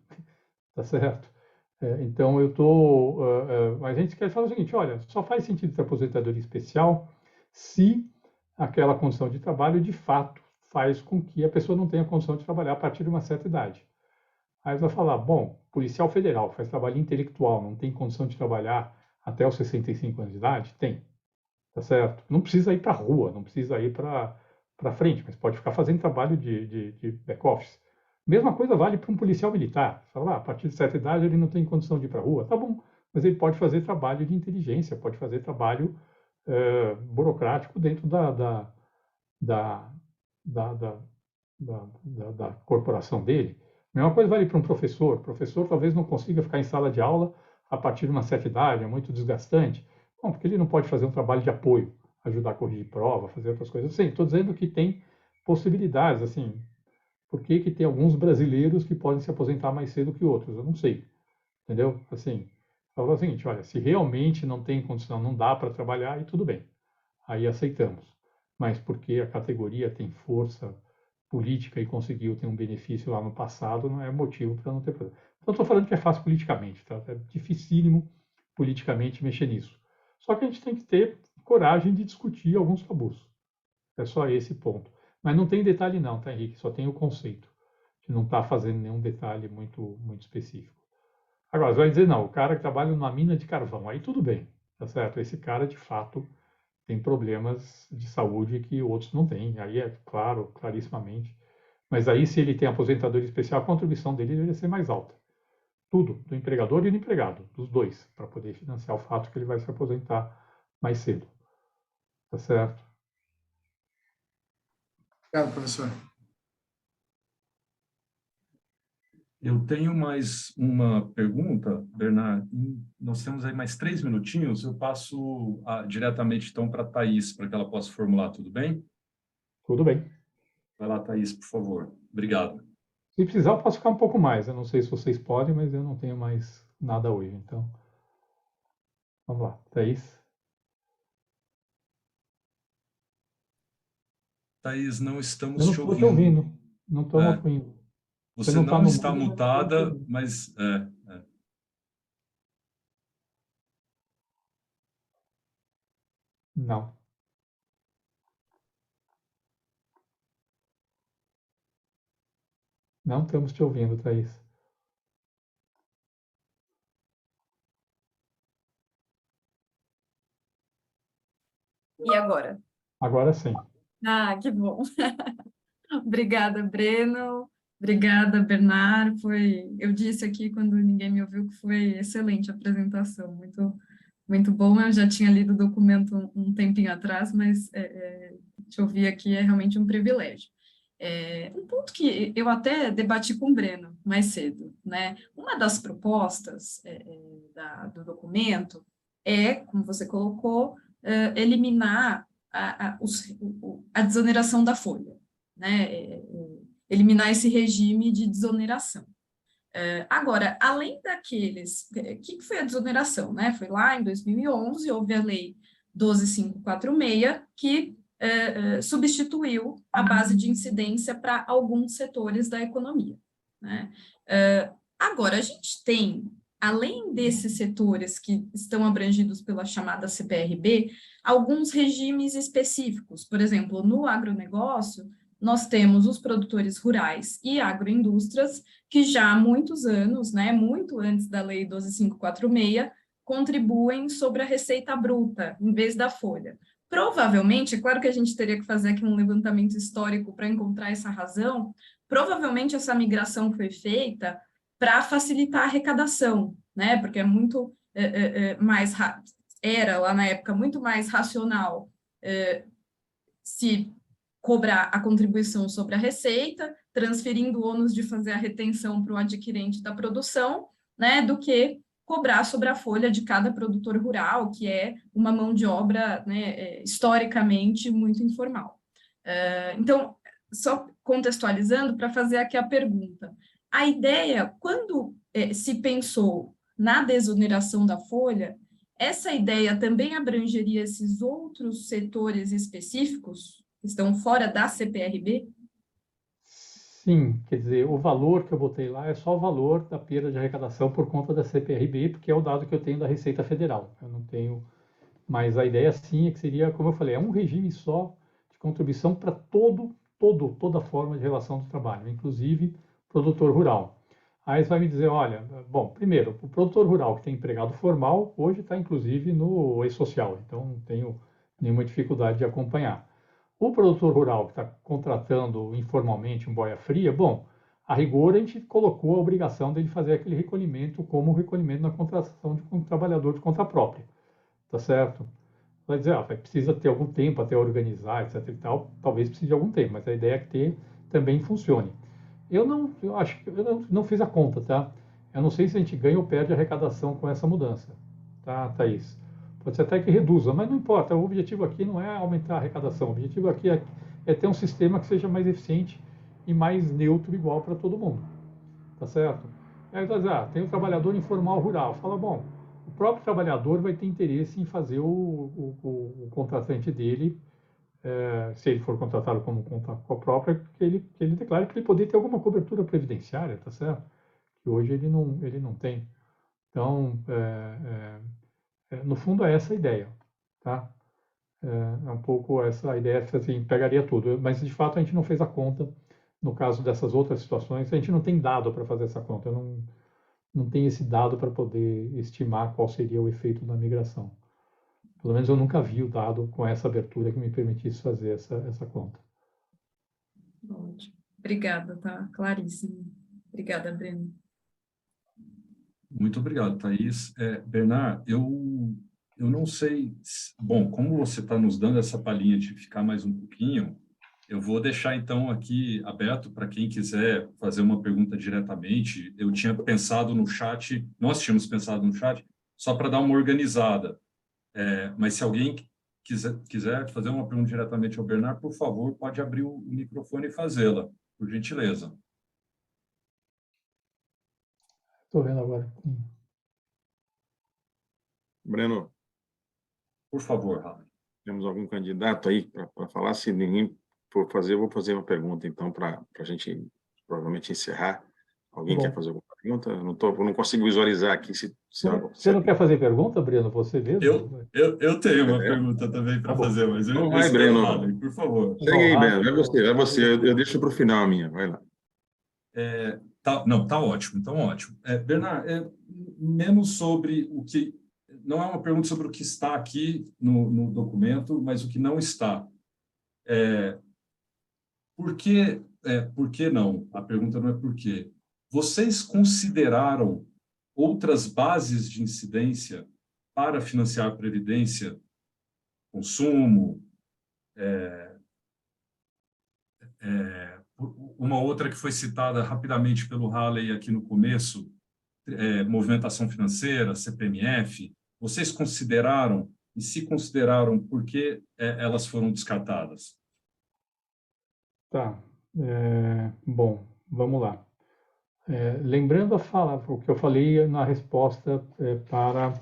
tá certo? Então, mas a gente quer falar o seguinte, olha, só faz sentido ter aposentadoria especial se aquela condição de trabalho, de fato, faz com que a pessoa não tenha condição de trabalhar a partir de uma certa idade. Aí você vai falar, bom, policial federal faz trabalho intelectual, não tem condição de trabalhar até os 65 anos de idade? Tem, tá certo? Não precisa ir para a rua, não precisa ir para frente, mas pode ficar fazendo trabalho de back-office. Mesma coisa vale para um policial militar. Você fala, a partir de certa idade ele não tem condição de ir para a rua. Tá bom, mas ele pode fazer trabalho de inteligência, pode fazer trabalho burocrático dentro da corporação dele. A mesma coisa vale para um professor. O professor talvez não consiga ficar em sala de aula a partir de uma certa idade, é muito desgastante. Bom, porque ele não pode fazer um trabalho de apoio, ajudar a corrigir prova, fazer outras coisas. Sim, estou dizendo que tem possibilidades, assim. Por que que tem alguns brasileiros que podem se aposentar mais cedo que outros? Eu não sei, entendeu? Assim, fala o seguinte, olha, se realmente não tem condição, não dá para trabalhar, aí tudo bem, aí aceitamos. Mas porque a categoria tem força política e conseguiu ter um benefício lá no passado, não é motivo para não ter problema. Então, estou falando que é fácil politicamente, tá? É dificílimo politicamente mexer nisso. Só que a gente tem que ter coragem de discutir alguns tabus. É só esse ponto. Mas não tem detalhe não, tá, Henrique? Só tem o conceito. A gente não está fazendo nenhum detalhe muito específico. Agora, você vai dizer, não, o cara que trabalha numa mina de carvão, aí tudo bem, tá certo? Esse cara, de fato, tem problemas de saúde que outros não têm. Aí é claro, clarissimamente. Mas aí, se ele tem aposentadoria especial, a contribuição dele deveria ser mais alta. Tudo, do empregador e do empregado, dos dois, para poder financiar o fato que ele vai se aposentar mais cedo. Tá certo? Obrigado, professor. Eu tenho mais uma pergunta, Bernardo. Nós temos aí mais 3 minutinhos. Eu passo diretamente, então, para a Thaís, para que ela possa formular, tudo bem? Tudo bem. Vai lá, Thaís, por favor. Obrigado. Se precisar, eu posso ficar um pouco mais. Eu não sei se vocês podem, mas eu não tenho mais nada hoje. Então, vamos lá. Thaís? Thaís, não Eu estamos não te estou te ouvindo. ouvindo. Não estou ouvindo. Você não não no está mudo, mutada, mas... Não. Não estamos te ouvindo, Thaís. E agora? Agora sim. Ah, que bom. Obrigada, Breno. Obrigada, Bernard. Eu disse aqui quando ninguém me ouviu que foi excelente a apresentação, muito bom. Eu já tinha lido o documento um tempinho atrás, mas te ouvir aqui é realmente um privilégio. Um ponto que eu até debati com o Breno mais cedo, né? Uma das propostas do documento como você colocou, eliminar a desoneração da folha, né? Eliminar esse regime de desoneração. Agora, além daqueles... O que foi a desoneração? Né? Foi lá em 2011, houve a Lei 12.546, que substituiu a base de incidência para alguns setores da economia. Né? Agora, a gente tem além desses setores que estão abrangidos pela chamada CPRB, alguns regimes específicos. Por exemplo, no agronegócio, nós temos os produtores rurais e agroindústrias, que já há muitos anos, né, muito antes da Lei 12.546, contribuem sobre a receita bruta, em vez da folha. Provavelmente, é claro que a gente teria que fazer aqui um levantamento histórico para encontrar essa razão, provavelmente essa migração foi feita para facilitar a arrecadação, né? Porque é muito mais era lá na época muito mais racional se cobrar a contribuição sobre a receita, transferindo o ônus de fazer a retenção para o adquirente da produção, né? Do que cobrar sobre a folha de cada produtor rural, que é uma mão de obra, né, historicamente muito informal. Então, só contextualizando para fazer aqui a pergunta. A ideia, quando se pensou na desoneração da folha, essa ideia também abrangeria esses outros setores específicos que estão fora da CPRB? Sim, quer dizer, o valor que eu botei lá é só o valor da perda de arrecadação por conta da CPRB, porque é o dado que eu tenho da Receita Federal. Eu não tenho, mas a ideia sim é que seria, como eu falei, é um regime só de contribuição para toda forma de relação do trabalho, inclusive produtor rural. Aí você vai me dizer, olha, bom, primeiro, o produtor rural que tem empregado formal, hoje está inclusive no e-social, então não tenho nenhuma dificuldade de acompanhar. O produtor rural que está contratando informalmente um boia fria, bom, a rigor a gente colocou a obrigação dele fazer aquele recolhimento como recolhimento na contratação de um trabalhador de conta própria, tá certo? Vai dizer, precisa ter algum tempo até organizar, etc e tal, talvez precise de algum tempo, mas a ideia é que também funcione. Eu acho que eu não fiz a conta, tá? Eu não sei se a gente ganha ou perde arrecadação com essa mudança, tá, Thaís? Pode ser até que reduza, mas não importa. O objetivo aqui não é aumentar a arrecadação. O objetivo aqui é ter um sistema que seja mais eficiente e mais neutro, igual para todo mundo. Tá certo? Aí você diz, tem o trabalhador informal rural. Fala, bom, o próprio trabalhador vai ter interesse em fazer o contratante dele, se ele for contratado como conta própria, que ele declare para ele poder ter alguma cobertura previdenciária, tá certo? Que hoje ele não tem. Então, no fundo, é essa a ideia, tá? É um pouco essa ideia, assim, pegaria tudo. Mas, de fato, a gente não fez a conta. No caso dessas outras situações, a gente não tem dado para fazer essa conta. Eu não tenho esse dado para poder estimar qual seria o efeito da migração. Pelo menos eu nunca vi o dado com essa abertura que me permitisse fazer essa conta. Ótimo. Obrigada, tá claríssimo. Obrigada, Breno. Muito obrigado, Thaís. Bernard, eu não sei... Bom, como você está nos dando essa palhinha de ficar mais um pouquinho, eu vou deixar, então, aqui aberto para quem quiser fazer uma pergunta diretamente. Eu tinha pensado no chat, nós tínhamos pensado no chat, só para dar uma organizada. Mas se alguém quiser fazer uma pergunta diretamente ao Bernard, por favor, pode abrir o microfone e fazê-la, por gentileza. Estou vendo agora. Breno, Por favor, Raul. temos algum candidato aí para falar? Se ninguém for fazer, eu vou fazer uma pergunta, então, para a gente provavelmente encerrar. Alguém quer fazer alguma pergunta? Eu não consigo visualizar aqui se Você não quer fazer pergunta, Breno? Você mesmo? Eu tenho uma pergunta também para fazer, mas eu vai, Breno. Raul, por favor. Segue aí, Breno. É você. Eu deixo para o final a minha. Vai lá. Tá ótimo, então ótimo. Bernard, menos sobre o que... Não é uma pergunta sobre o que está aqui no documento, mas o que não está. Por que não? A pergunta não é por quê. Vocês consideraram outras bases de incidência para financiar a Previdência, consumo, uma outra que foi citada rapidamente pelo Halley aqui no começo, movimentação financeira, CPMF, vocês consideraram, e se consideraram, por que elas foram descartadas? Tá. Bom, vamos lá. Lembrando o que eu falei na resposta para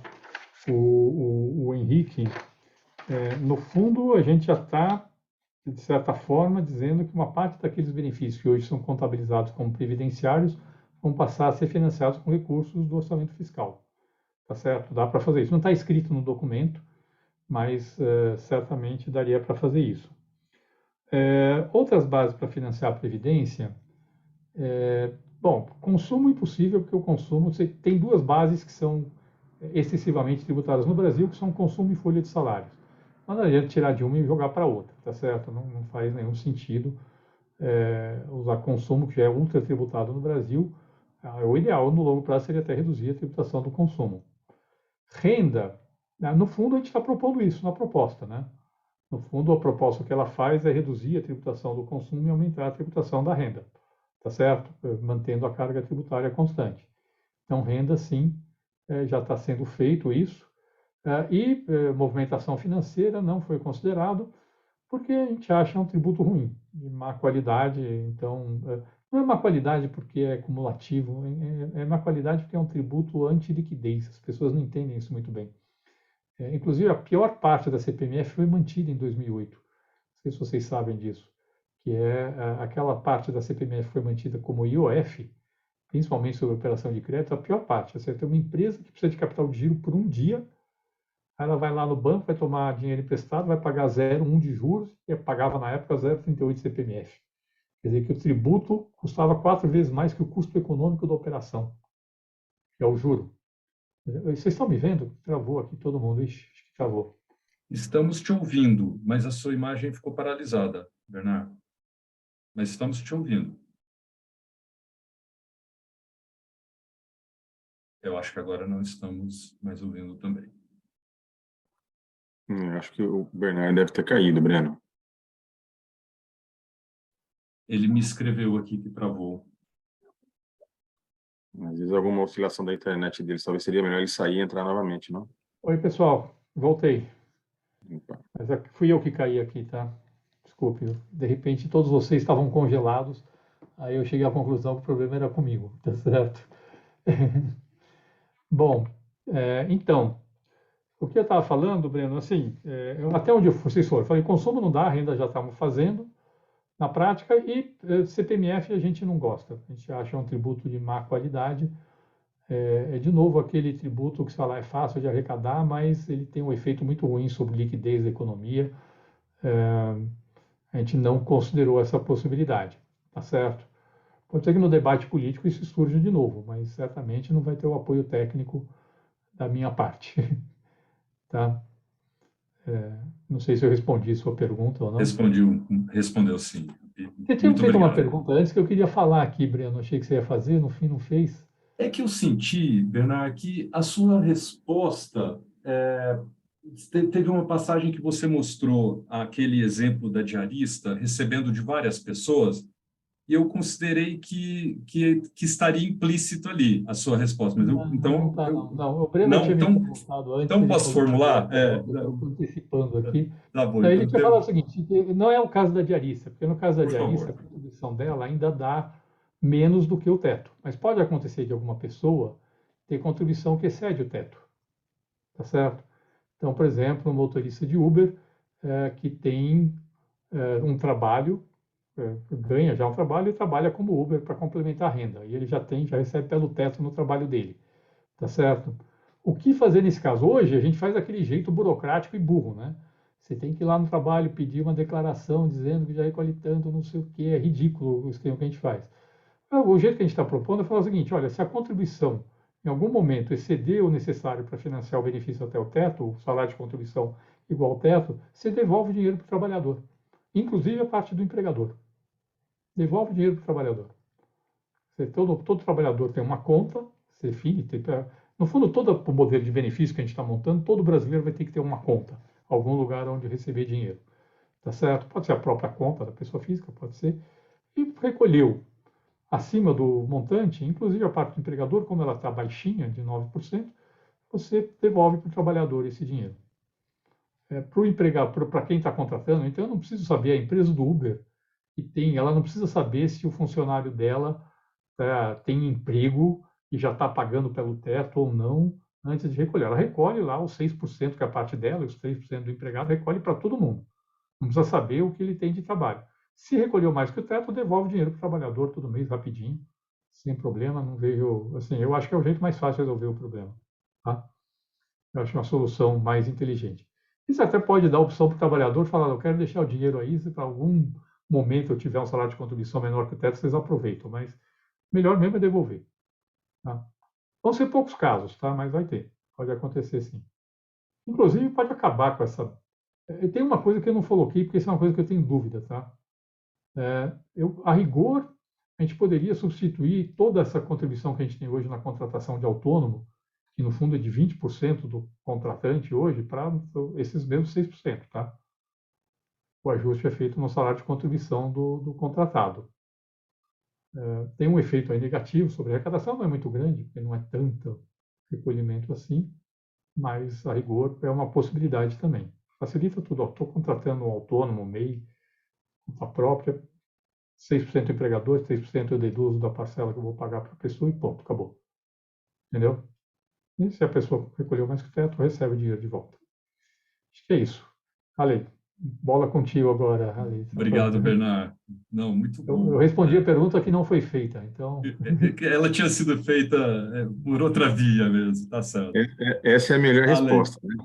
o Henrique, no fundo, a gente já está, de certa forma, dizendo que uma parte daqueles benefícios que hoje são contabilizados como previdenciários vão passar a ser financiados com recursos do orçamento fiscal. Tá certo? Dá para fazer isso. Não está escrito no documento, mas certamente daria para fazer isso. Outras bases para financiar a Previdência, bom, consumo impossível, porque o consumo, você tem duas bases que são excessivamente tributadas no Brasil, que são consumo e folha de salários. Mas não adianta tirar de uma e jogar para outra, tá certo? Não faz nenhum sentido usar consumo, que já é ultra tributado no Brasil. O ideal, no longo prazo, seria até reduzir a tributação do consumo. Renda, no fundo, a gente está propondo isso na proposta, né? No fundo, a proposta que ela faz é reduzir a tributação do consumo e aumentar a tributação da renda, tá certo? Mantendo a carga tributária constante. Então, renda, sim, já está sendo feito isso. E movimentação financeira não foi considerado, porque a gente acha um tributo ruim, de má qualidade. Então, não é má qualidade porque é cumulativo, é má qualidade porque é um tributo anti-liquidez. As pessoas não entendem isso muito bem. Inclusive, a pior parte da CPMF foi mantida em 2008. Não sei se vocês sabem disso, que aquela parte da CPMF foi mantida como IOF, principalmente sobre operação de crédito, a pior parte. Você tem uma empresa que precisa de capital de giro por um dia, ela vai lá no banco, vai tomar dinheiro emprestado, vai pagar 0,1 de juros, e pagava na época 0,38 de CPMF. Quer dizer que o tributo custava 4 vezes mais que o custo econômico da operação, que é o juro. Vocês estão me vendo? Travou aqui todo mundo. Ixi, acho que travou. Estamos te ouvindo, mas a sua imagem ficou paralisada, Bernardo. Mas estamos te ouvindo. Eu acho que agora não estamos mais ouvindo também. Acho que o Bernardo deve ter caído, Breno. Ele me escreveu aqui que travou. Às vezes alguma oscilação da internet dele, talvez seria melhor ele sair e entrar novamente, não? Oi, pessoal. Voltei. Opa. Mas fui eu que caí aqui, tá? Desculpe. De repente, todos vocês estavam congelados. Aí eu cheguei à conclusão que o problema era comigo, tá certo? Bom, então, o que eu estava falando, Breno, assim, até onde vocês foram, eu falei, consumo não dá, renda já estamos fazendo na prática, e CPMF a gente não gosta, a gente acha um tributo de má qualidade, de novo aquele tributo que, sei lá, é fácil de arrecadar, mas ele tem um efeito muito ruim sobre liquidez da economia, a gente não considerou essa possibilidade, tá certo? Pode ser que no debate político isso surja de novo, mas certamente não vai ter o apoio técnico da minha parte. Tá? Não sei se eu respondi sua pergunta ou não. Respondeu sim. Você tinha Muito feito uma obrigado. pergunta antes que eu queria falar aqui, Breno. Achei que você ia fazer, no fim não fez. É que eu senti, Bernardo, que a sua resposta teve uma passagem que você mostrou aquele exemplo da diarista recebendo de várias pessoas, e eu considerei que estaria implícito ali a sua resposta. Mas Não. O Breno tinha me perguntado antes. Então posso formular? Eu estou antecipando aqui. Tá bom. Ele tinha falado o seguinte, não é o caso da diarista, porque no caso da diarista, favor. a contribuição dela ainda dá menos do que o teto. Mas pode acontecer de alguma pessoa ter contribuição que excede o teto. Tá certo? Então, por exemplo, um motorista de Uber que tem um trabalho, ganha já um trabalho e trabalha como Uber para complementar a renda. E ele já recebe pelo teto no trabalho dele. Tá certo? O que fazer nesse caso? Hoje a gente faz daquele jeito burocrático e burro, né? Você tem que ir lá no trabalho pedir uma declaração dizendo que já recolhe tanto, não sei o quê. É ridículo o esquema que a gente faz. O jeito que a gente está propondo é falar o seguinte, olha, se a contribuição em algum momento exceder o necessário para financiar o benefício até o teto, o salário de contribuição igual ao teto, você devolve o dinheiro para o trabalhador, inclusive a parte do empregador. Devolve o dinheiro para o trabalhador. Todo trabalhador tem uma conta, você define, no fundo, todo o modelo de benefício que a gente está montando, todo brasileiro vai ter que ter uma conta, algum lugar onde receber dinheiro. Tá certo? Pode ser a própria conta da pessoa física, pode ser. E recolheu acima do montante, inclusive a parte do empregador, como ela está baixinha, de 9%, você devolve para o trabalhador esse dinheiro. Para o empregador, para quem está contratando, então eu não preciso saber, a empresa do Uber, ela não precisa saber se o funcionário dela tem emprego e já está pagando pelo teto ou não, antes de recolher. Ela recolhe lá os 6%, que é a parte dela, e os 3% do empregado, recolhe para todo mundo. Não precisa saber o que ele tem de trabalho. Se recolheu mais que o teto, devolve o dinheiro para o trabalhador todo mês, rapidinho, sem problema, não vejo, assim, eu acho que é o jeito mais fácil de resolver o problema, tá? Eu acho uma solução mais inteligente. Isso até pode dar opção para o trabalhador falar, eu quero deixar o dinheiro aí, se para algum momento eu tiver um salário de contribuição menor que o teto, vocês aproveitam, mas melhor mesmo é devolver, tá? Vão ser poucos casos, tá? Mas vai ter, pode acontecer sim. Inclusive, pode acabar com essa... Tem uma coisa que eu não coloquei, porque isso é uma coisa que eu tenho dúvida, tá? A rigor, a gente poderia substituir toda essa contribuição que a gente tem hoje na contratação de autônomo, que no fundo é de 20% do contratante hoje, para esses mesmos 6%, tá? O ajuste é feito no salário de contribuição do contratado. Tem um efeito aí negativo sobre a arrecadação, não é muito grande, porque não é tanto recolhimento assim, mas a rigor é uma possibilidade também. Facilita tudo. Estou contratando um autônomo, MEI, conta própria, 6% empregador, 6% eu deduzo da parcela que eu vou pagar para a pessoa e pronto, acabou. Entendeu? E se a pessoa recolheu mais que o teto, recebe o dinheiro de volta. Acho que é isso. Ale, bola contigo agora, Ale. Obrigado, Bernardo. Não, muito Eu bom. respondi a pergunta que não foi feita, então... Ela tinha sido feita por outra via mesmo, tá certo. Essa é a melhor Ale, resposta, né?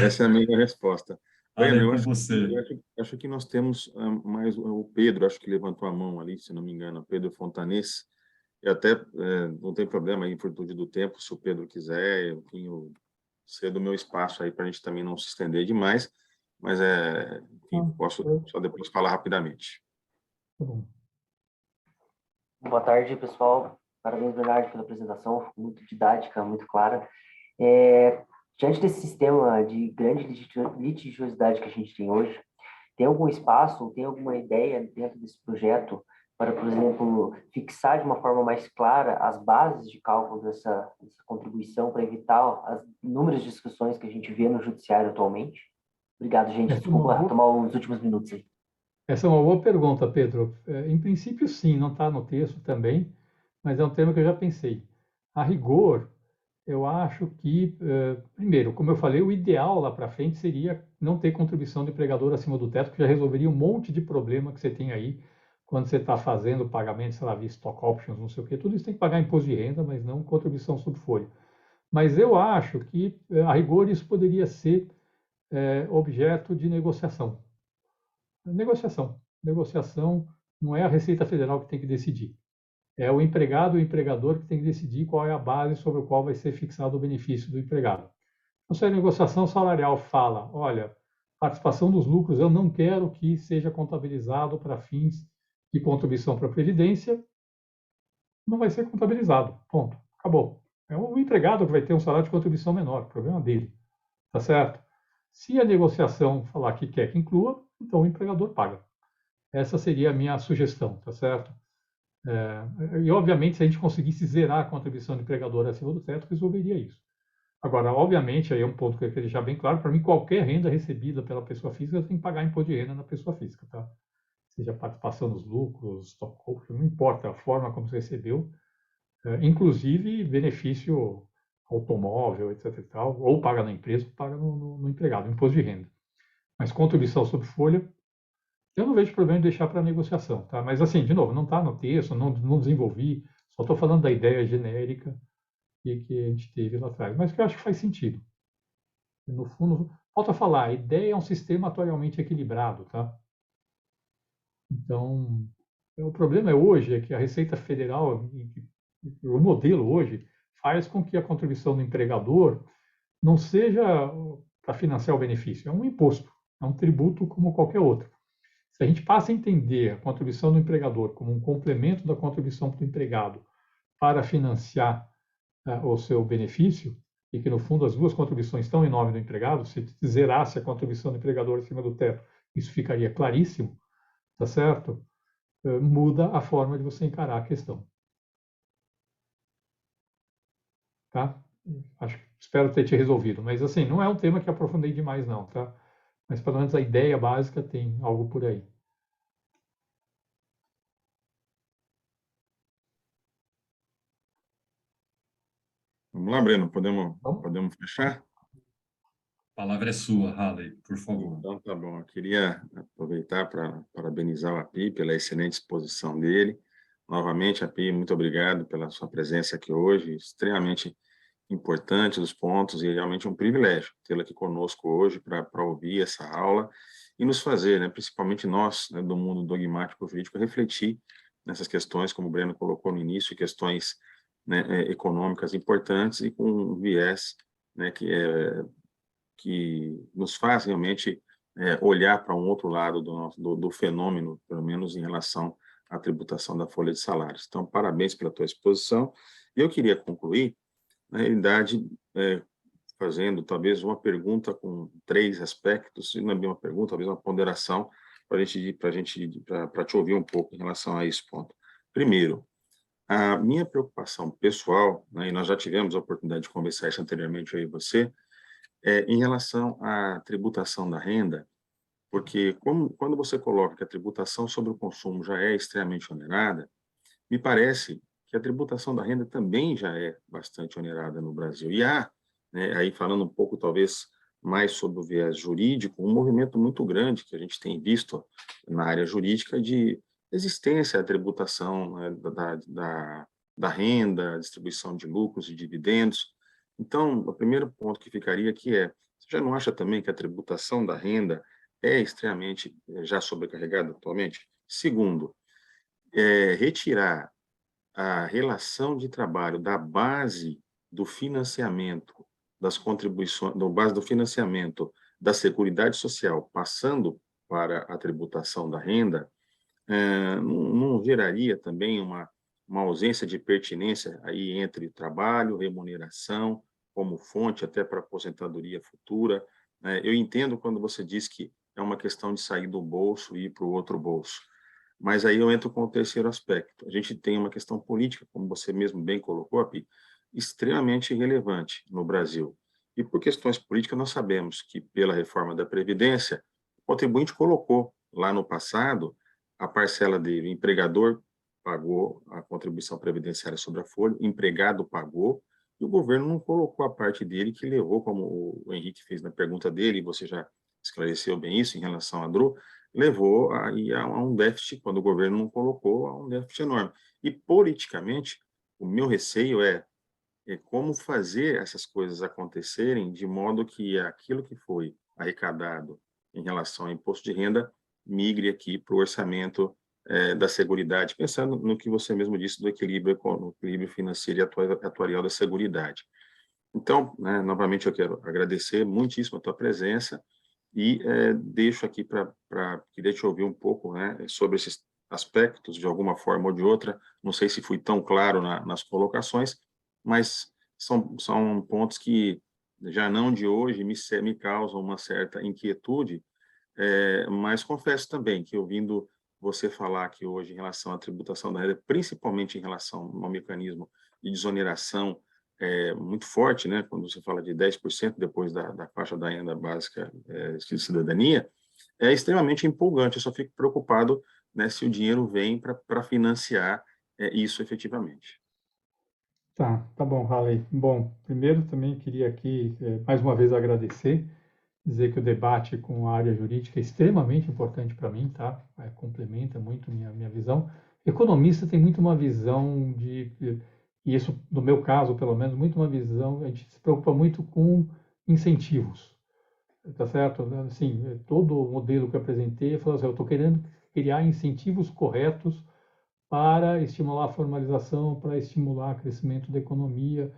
Essa é a melhor resposta. Ale, Breno, eu com acho, você. acho que nós temos mais o Pedro, acho que levantou a mão ali, se não me engano, Pedro Fontanês. E até não tem problema aí, em virtude do tempo, se o Pedro quiser, enfim, ser do meu espaço aí para a gente também não se estender demais, mas enfim, posso só depois falar rapidamente. Tá bom. Boa tarde, pessoal. Parabéns, Bernardo, pela apresentação, muito didática, muito clara. Diante desse sistema de grande litigiosidade que a gente tem hoje, tem algum espaço, tem alguma ideia dentro desse projeto para, por exemplo, fixar de uma forma mais clara as bases de cálculo dessa contribuição para evitar as inúmeras discussões que a gente vê no judiciário atualmente? Obrigado, gente. Desculpa tomar os últimos minutos aí. Essa é uma boa pergunta, Pedro. Em princípio, sim, não está no texto também, mas é um tema que eu já pensei. A rigor, eu acho que, primeiro, como eu falei, o ideal lá para frente seria não ter contribuição do empregador acima do teto, que já resolveria um monte de problema que você tem aí quando você está fazendo pagamento, sei lá, via stock options, não sei o quê. Tudo isso tem que pagar imposto de renda, mas não contribuição sobre folha. Mas eu acho que, a rigor, isso poderia ser objeto de negociação. Negociação. Negociação não é a Receita Federal que tem que decidir. É o empregado e o empregador que tem que decidir qual é a base sobre a qual vai ser fixado o benefício do empregado. Então, se a negociação salarial fala, olha, participação dos lucros eu não quero que seja contabilizado para fins de contribuição para a Previdência, não vai ser contabilizado. Ponto. Acabou. É o empregado que vai ter um salário de contribuição menor, problema dele. Tá certo? Se a negociação falar que quer que inclua, então o empregador paga. Essa seria a minha sugestão, tá certo? E, obviamente, se a gente conseguisse zerar a contribuição do empregador acima do teto, resolveria isso. Agora, obviamente, aí é um ponto que eu queria deixar bem claro, para mim, qualquer renda recebida pela pessoa física tem que pagar imposto de renda na pessoa física, tá? Seja participação nos lucros, stock option, não importa a forma como você recebeu, inclusive benefício automóvel, etc e tal, ou paga na empresa, ou paga no empregado, imposto de renda. Mas contribuição sobre folha, eu não vejo problema em deixar para negociação, tá? Mas, assim, de novo, não está no texto, não desenvolvi, só estou falando da ideia genérica que a gente teve lá atrás, mas que eu acho que faz sentido. No fundo, falta falar, a ideia é um sistema atualmente equilibrado, tá? Então, o problema hoje é que a Receita Federal, o modelo hoje, faz com que a contribuição do empregador não seja para financiar o benefício, é um imposto, é um tributo como qualquer outro. Se a gente passa a entender a contribuição do empregador como um complemento da contribuição do empregado para financiar o seu benefício, e que, no fundo, as duas contribuições estão em nome do empregado, se zerasse a contribuição do empregador acima do teto, isso ficaria claríssimo, tá certo? Muda a forma de você encarar a questão. Tá? Espero ter te resolvido, mas, assim, não é um tema que aprofundei demais, não, tá? Mas, pelo menos, a ideia básica tem algo por aí. Vamos lá, Breno, podemos fechar? A palavra é sua, Halley, por favor. Então, tá bom. Eu queria aproveitar para parabenizar o API pela excelente exposição dele. novamente, API, muito obrigado pela sua presença aqui hoje, extremamente importante os pontos, e realmente um privilégio tê-la aqui conosco hoje para ouvir essa aula e nos fazer, né, principalmente nós, né, do mundo dogmático jurídico, refletir nessas questões, como o Breno colocou no início, questões, né, econômicas importantes e com um viés, né, que nos faz realmente olhar para um outro lado do fenômeno, pelo menos em relação à tributação da folha de salários. Então, parabéns pela tua exposição. E eu queria concluir, na realidade, fazendo talvez uma pergunta com 3 aspectos, se não é bem uma pergunta, talvez uma ponderação, para te ouvir um pouco em relação a esse ponto. Primeiro, a minha preocupação pessoal, né, e nós já tivemos a oportunidade de conversar isso anteriormente, eu e você, em relação à tributação da renda, porque quando você coloca que a tributação sobre o consumo já é extremamente onerada, me parece que a tributação da renda também já é bastante onerada no Brasil. E há, né, aí falando um pouco, talvez, mais sobre o viés jurídico, um movimento muito grande que a gente tem visto na área jurídica de existência da tributação, né, da renda, distribuição de lucros e dividendos. Então, o primeiro ponto que ficaria aqui você já não acha também que a tributação da renda é extremamente já sobrecarregada atualmente? Segundo, retirar a relação de trabalho da base do financiamento das contribuições, da base do financiamento da Seguridade Social, passando para a tributação da renda, não geraria também uma ausência de pertinência aí entre trabalho, remuneração, como fonte até para aposentadoria futura? Eu entendo quando você diz que é uma questão de sair do bolso e ir para o outro bolso. Mas aí eu entro com o terceiro aspecto. A gente tem uma questão política, como você mesmo bem colocou, Api, extremamente relevante no Brasil. E por questões políticas, nós sabemos que, pela reforma da Previdência, o contribuinte colocou lá no passado a parcela dele. O empregador pagou a contribuição previdenciária sobre a folha, o empregado pagou, e o governo não colocou a parte dele, que levou, como o Henrique fez na pergunta dele, e você já esclareceu bem isso em relação à DRU, levou a um déficit, quando o governo não colocou, a um déficit enorme. E, politicamente, o meu receio é como fazer essas coisas acontecerem de modo que aquilo que foi arrecadado em relação ao imposto de renda migre aqui para o orçamento da Seguridade, pensando no que você mesmo disse do equilíbrio financeiro e atuarial da Seguridade. Então, né, novamente, eu quero agradecer muitíssimo a tua presença e deixo aqui queria te ouvir um pouco, né, sobre esses aspectos, de alguma forma ou de outra. Não sei se fui tão claro nas colocações, mas são pontos que já não de hoje me causam uma certa inquietude, mas confesso também que, ouvindo você falar aqui hoje em relação à tributação da renda, principalmente em relação ao mecanismo de desoneração muito forte, né, quando você fala de 10% depois da faixa da renda básica de cidadania, é extremamente empolgante. Eu só fico preocupado, né, se o dinheiro vem para financiar isso efetivamente. Tá bom, Halley. Bom, primeiro também queria aqui, mais uma vez, agradecer, dizer que o debate com a área jurídica é extremamente importante para mim, tá? Complementa muito minha visão. Economista tem muito uma visão e isso, no meu caso, pelo menos, muito uma visão, a gente se preocupa muito com incentivos, tá certo? Assim, todo o modelo que eu apresentei, eu falo assim, eu estou querendo criar incentivos corretos para estimular a formalização, para estimular o crescimento da economia.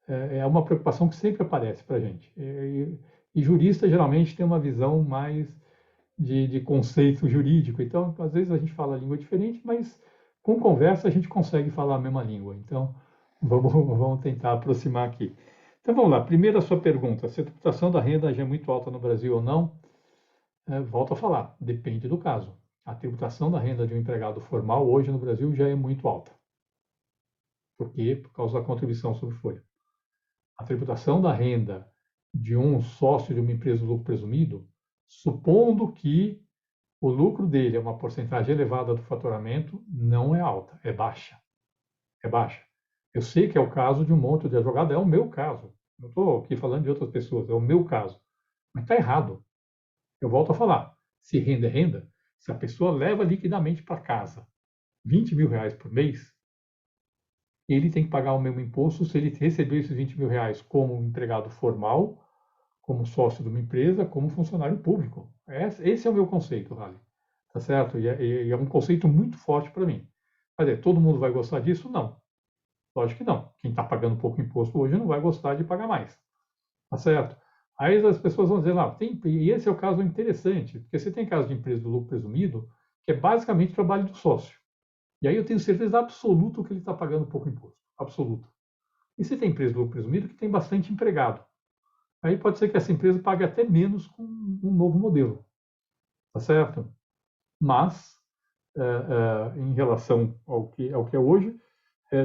É uma preocupação que sempre aparece para a gente. E jurista, geralmente, tem uma visão mais de conceito jurídico. Então, às vezes, a gente fala língua diferente, mas com conversa a gente consegue falar a mesma língua. Então, vamos tentar aproximar aqui. Então, vamos lá. Primeiro, a sua pergunta. Se a tributação da renda já é muito alta no Brasil ou não? Volto a falar, depende do caso. A tributação da renda de um empregado formal hoje no Brasil já é muito alta. Por quê? Por causa da contribuição sobre folha. A tributação da renda de um sócio de uma empresa de lucro presumido, supondo que o lucro dele é uma porcentagem elevada do faturamento, não é alta, é baixa. É baixa. Eu sei que é o caso de um monte de advogado, é o meu caso. Não estou aqui falando de outras pessoas, é o meu caso. Mas está errado. Eu volto a falar. Se renda é renda, se a pessoa leva liquidamente para casa 20 mil reais por mês, ele tem que pagar o mesmo imposto se ele recebeu esses 20 mil reais como um empregado formal, como sócio de uma empresa, como funcionário público. Esse é o meu conceito, Rally. Tá certo? E é um conceito muito forte para mim. Mas todo mundo vai gostar disso? Não. Lógico que não. Quem está pagando pouco imposto hoje não vai gostar de pagar mais. Tá certo? Aí as pessoas vão dizer, lá, e esse é o caso interessante, porque você tem caso de empresa do lucro presumido, que é basicamente trabalho do sócio. E aí eu tenho certeza absoluta que ele está pagando pouco imposto. Absoluta. E você tem empresa do lucro presumido que tem bastante empregado. Aí pode ser que essa empresa pague até menos com um novo modelo. Tá certo? Mas, em relação ao que é hoje,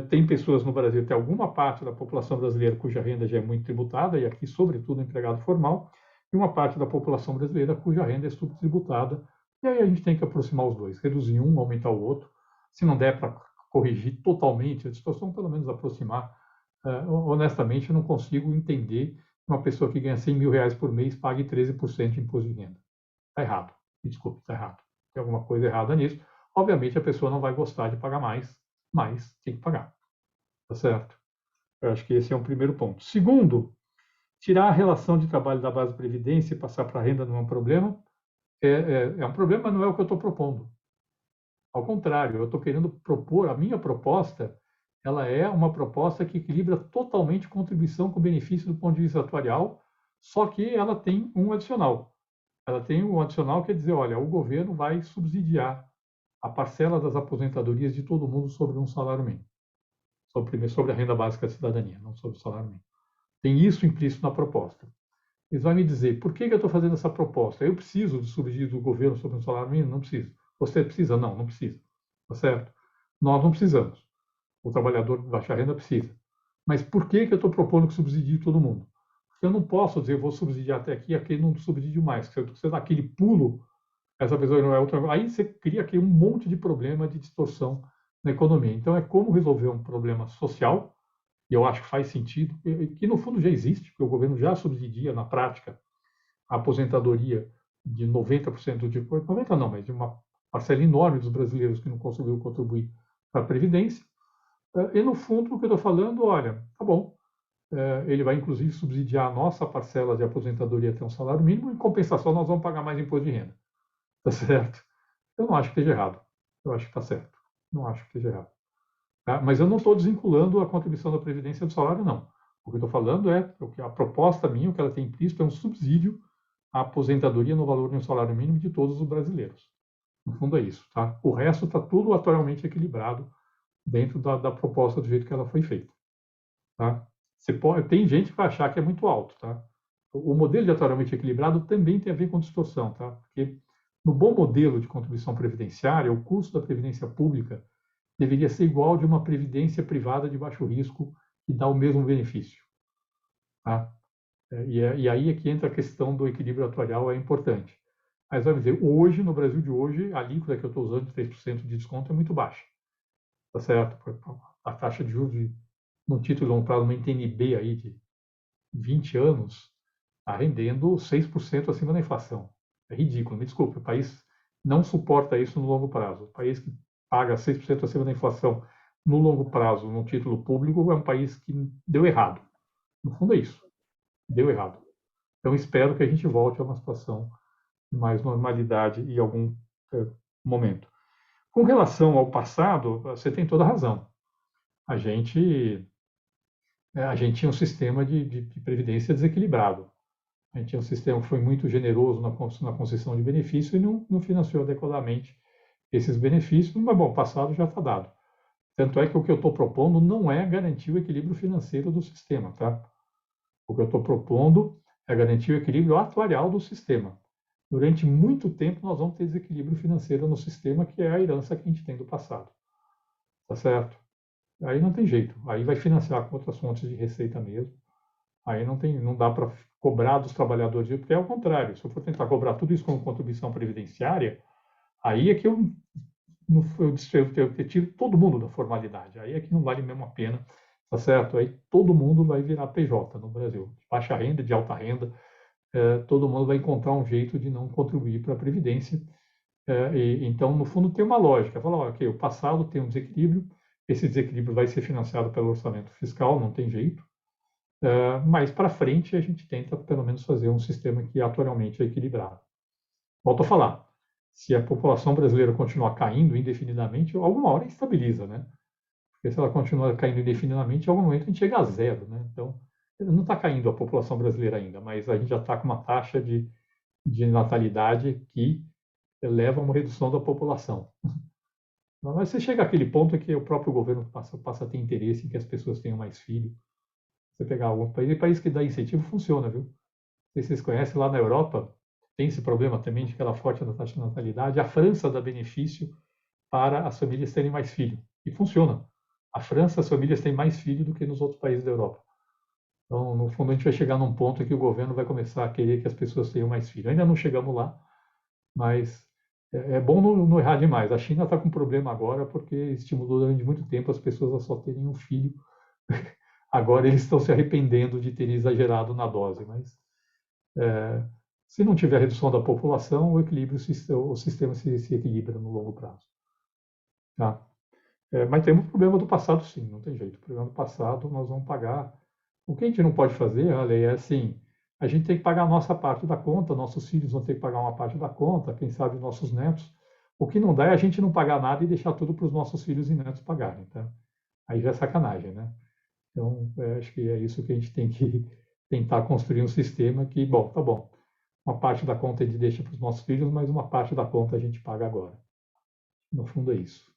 tem pessoas no Brasil, tem alguma parte da população brasileira cuja renda já é muito tributada, e aqui, sobretudo, empregado formal, e uma parte da população brasileira cuja renda é subtributada. E aí a gente tem que aproximar os dois, reduzir um, aumentar o outro. Se não der para corrigir totalmente a situação, pelo menos aproximar. Honestamente, eu não consigo entender que uma pessoa que ganha 100 mil reais por mês pague 13% de imposto de renda. Está errado. Me desculpe, está errado. Tem alguma coisa errada nisso. Obviamente, a pessoa não vai gostar de pagar mais, mas tem que pagar. Tá certo? Eu acho que esse é um primeiro ponto. Segundo, tirar a relação de trabalho da base de previdência e passar para a renda não é um problema. É um problema, mas não é o que eu estou propondo. Ao contrário, eu estou querendo propor, a minha proposta, ela é uma proposta que equilibra totalmente contribuição com benefício do ponto de vista atuarial, só que ela tem um adicional. Ela tem um adicional que quer dizer, olha, o governo vai subsidiar a parcela das aposentadorias de todo mundo sobre um salário mínimo. Sobre a renda básica da cidadania, não sobre o salário mínimo. Tem isso implícito na proposta. Eles vão me dizer, por que eu estou fazendo essa proposta? Eu preciso de subsídio do governo sobre um salário mínimo? Não preciso. Você precisa? Não, não precisa. Tá certo? Nós não precisamos. O trabalhador de baixa renda precisa. Mas por que eu estou propondo que subsidie todo mundo? Porque eu não posso dizer, vou subsidiar até aqui, aqui não subsidio mais. Se você dá aquele pulo, essa pessoa não é outra. Aí você cria aqui um monte de problema de distorção na economia. Então, é como resolver um problema social, e eu acho que faz sentido, que no fundo já existe, porque o governo já subsidia, na prática, a aposentadoria de 90% de 90% não, mas de uma parcela enorme dos brasileiros que não conseguiu contribuir para a Previdência. E, no fundo, o que eu estou falando, olha, tá bom, ele vai, inclusive, subsidiar a nossa parcela de aposentadoria até um salário mínimo, em compensação, nós vamos pagar mais imposto de renda. Tá certo? Eu não acho que esteja errado. Eu acho que está certo. Não acho que esteja errado. Tá? Mas eu não estou desvinculando a contribuição da Previdência do salário, não. O que eu estou falando é que a proposta minha, o que ela tem implícito, é um subsídio à aposentadoria no valor de um salário mínimo de todos os brasileiros. No fundo é isso. Tá? O resto está tudo atualmente equilibrado dentro da proposta do jeito que ela foi feita. Tá? Tem gente que vai achar que é muito alto. Tá? O modelo de atuarialmente equilibrado também tem a ver com distorção. Tá? Porque no bom modelo de contribuição previdenciária, o custo da previdência pública deveria ser igual ao de uma previdência privada de baixo risco que dá o mesmo benefício. Tá? E aí é que entra a questão do equilíbrio atuarial, é importante. Mas vamos dizer, hoje, no Brasil de hoje, a alíquota que eu estou usando de 3% de desconto é muito baixa. Tá certo? A taxa de juros no título de longo prazo, uma NTN-B aí de 20 anos, está rendendo 6% acima da inflação. É ridículo, me desculpe, o país não suporta isso no longo prazo. O país que paga 6% acima da inflação no longo prazo, no título público, é um país que deu errado. No fundo é isso, deu errado. Então espero que a gente volte a uma situação de mais normalidade em algum momento. Com relação ao passado, você tem toda a razão. A gente tinha um sistema de previdência desequilibrado. A gente tinha um sistema que foi muito generoso na concessão de benefícios e não financiou adequadamente esses benefícios, mas, bom, o passado já está dado. Tanto é que o que eu estou propondo não é garantir o equilíbrio financeiro do sistema, tá? O que eu estou propondo é garantir o equilíbrio atuarial do sistema. Durante muito tempo, nós vamos ter desequilíbrio financeiro no sistema, que é a herança que a gente tem do passado. Tá certo? Aí não tem jeito. Aí vai financiar com outras fontes de receita mesmo. Aí não dá para cobrar dos trabalhadores, porque é o contrário. Se eu for tentar cobrar tudo isso como contribuição previdenciária, aí é que eu tiro todo mundo da formalidade. Aí é que não vale mesmo a pena, tá certo? Aí todo mundo vai virar PJ no Brasil. De baixa renda, de alta renda, todo mundo vai encontrar um jeito de não contribuir para a Previdência. Então, no fundo, tem uma lógica. Fala, ok, o passado tem um desequilíbrio, esse desequilíbrio vai ser financiado pelo orçamento fiscal, não tem jeito. Mas para frente a gente tenta pelo menos fazer um sistema que atualmente é equilibrado. Volto a falar, se a população brasileira continuar caindo indefinidamente, alguma hora estabiliza, né? Porque se ela continuar caindo indefinidamente, em algum momento a gente chega a zero, né? Então, não está caindo a população brasileira ainda, mas a gente já está com uma taxa de natalidade que leva a uma redução da população. Mas você chega àquele ponto que o próprio governo passa a ter interesse em que as pessoas tenham mais filhos. Você pegar algum país que dá incentivo, funciona, viu? Não sei se vocês conhecem, lá na Europa, tem esse problema também de que ela forte na taxa de natalidade. A França dá benefício para as famílias terem mais filhos. E funciona. A França, as famílias têm mais filhos do que nos outros países da Europa. Então, no fundo, a gente vai chegar num ponto em que o governo vai começar a querer que as pessoas tenham mais filhos. Ainda não chegamos lá, mas é bom não errar demais. A China está com problema agora porque estimulou durante muito tempo as pessoas a só terem um filho. Agora eles estão se arrependendo de terem exagerado na dose, mas se não tiver redução da população, o sistema se equilibra no longo prazo. Tá? Mas temos o problema do passado, sim, não tem jeito. O problema do passado nós vamos pagar. O que a gente não pode fazer, olha, é assim, a gente tem que pagar a nossa parte da conta, nossos filhos vão ter que pagar uma parte da conta, quem sabe nossos netos. O que não dá é a gente não pagar nada e deixar tudo para os nossos filhos e netos pagarem, tá? Aí já é sacanagem, né? Então, acho que é isso que a gente tem que tentar construir um sistema que, bom, tá bom, uma parte da conta a gente deixa para os nossos filhos, mas uma parte da conta a gente paga agora. No fundo é isso.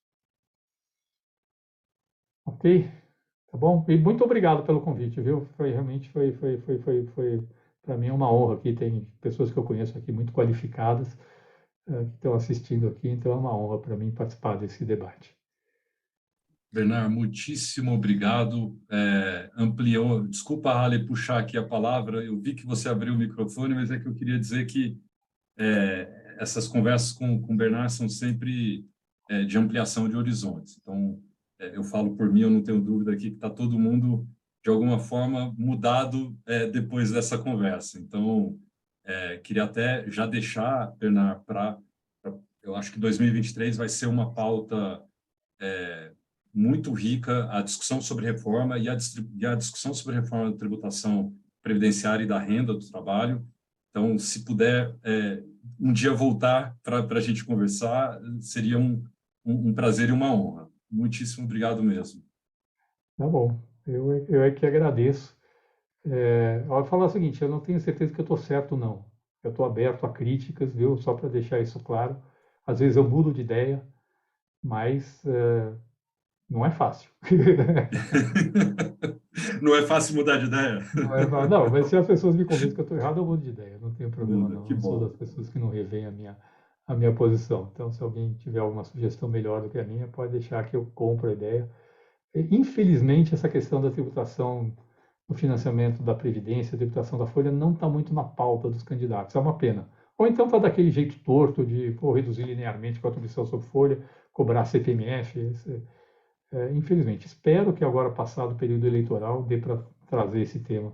Ok? Tá bom? E muito obrigado pelo convite, viu? Realmente foi para mim uma honra aqui. Tem pessoas que eu conheço aqui muito qualificadas que estão assistindo aqui, então é uma honra para mim participar desse debate. Bernard, muitíssimo obrigado. Ampliou. Desculpa, Ale, puxar aqui a palavra. Eu vi que você abriu o microfone, mas é que eu queria dizer que essas conversas com o Bernard são sempre de ampliação de horizontes. Então, eu falo por mim, eu não tenho dúvida aqui que está todo mundo, de alguma forma, mudado depois dessa conversa. Então, queria até já deixar, Bernard, eu acho que 2023 vai ser uma pauta muito rica, a discussão sobre reforma e a discussão sobre reforma da tributação previdenciária e da renda do trabalho. Então, se puder um dia voltar para a gente conversar, seria um prazer e uma honra. Muitíssimo obrigado mesmo. Tá bom, eu é que agradeço. Eu vou falar o seguinte, eu não tenho certeza que eu estou certo, não. Eu estou aberto a críticas, viu? Só para deixar isso claro. Às vezes eu mudo de ideia, mas não é fácil. Não é fácil mudar de ideia? Não, mas se as pessoas me convencem que eu estou errado, eu mudo de ideia. Não tenho problema, Muda, não. que Não sou bom. das pessoas que não revêem a minha posição. Então, se alguém tiver alguma sugestão melhor do que a minha, pode deixar que eu compro a ideia. Infelizmente, essa questão da tributação, do financiamento da Previdência, da tributação da Folha, não está muito na pauta dos candidatos. É uma pena. Ou então está daquele jeito torto de reduzir linearmente a contribuição sobre folha, cobrar CPMF. Infelizmente, espero que agora, passado o período eleitoral, dê para trazer esse tema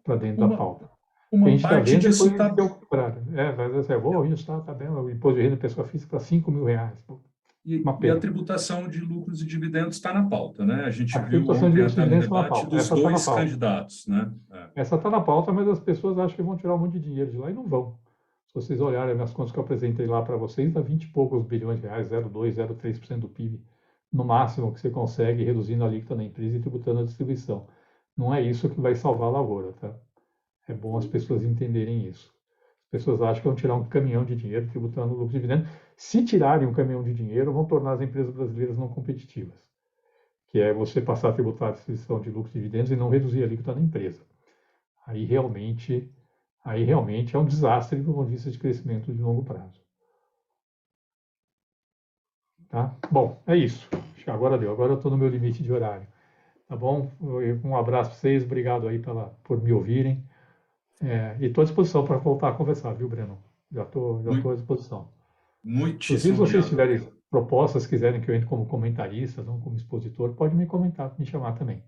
para dentro da pauta. Uma A gente está parte vendo disso depois está... que eu mas assim, vou ajustar a tabela, o imposto de renda da pessoa física para R$ 5.000. E a tributação de lucros e dividendos está na pauta, né? A gente A viu tributação de ontem lucros e até no dividendos está na debate pauta. dos Essa está na dois pauta. candidatos, né? Essa está na pauta, mas as pessoas acham que vão tirar um monte de dinheiro de lá e não vão. Se vocês olharem as minhas contas que eu apresentei lá para vocês, dá 20 e poucos bilhões de reais, 0,2, 0,3% do PIB, no máximo que você consegue, reduzindo a alíquota na empresa e tributando a distribuição. Não é isso que vai salvar a lavoura, tá? É bom as pessoas entenderem isso. As pessoas acham que vão tirar um caminhão de dinheiro tributando o lucro de dividendo. Se tirarem um caminhão de dinheiro, vão tornar as empresas brasileiras não competitivas, que é você passar a tributar a distribuição de lucros e dividendos e não reduzir a alíquota na empresa. Aí realmente é um desastre do ponto de vista de crescimento de longo prazo. Tá? Bom, é isso. Acho que agora deu. Agora eu estou no meu limite de horário. Tá bom? Um abraço para vocês. Obrigado aí por me ouvirem. E estou à disposição para voltar a conversar, viu, Breno? Já estou à disposição. Inclusive, Muitíssimo se vocês obrigado. tiverem propostas, quiserem que eu entre como comentarista, não como expositor, pode me comentar, me chamar também.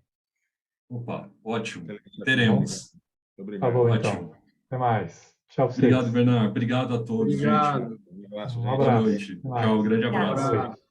Opa, ótimo. Teremos. Obrigado. Tá bom, Ótimo. então. Até mais. Tchau pra vocês. Obrigado, Bernardo. Obrigado a todos, Obrigado. gente. Um abraço, Um gente. abraço. Boa noite. Até mais. Tchau, grande Obrigada. abraço. Obrigado.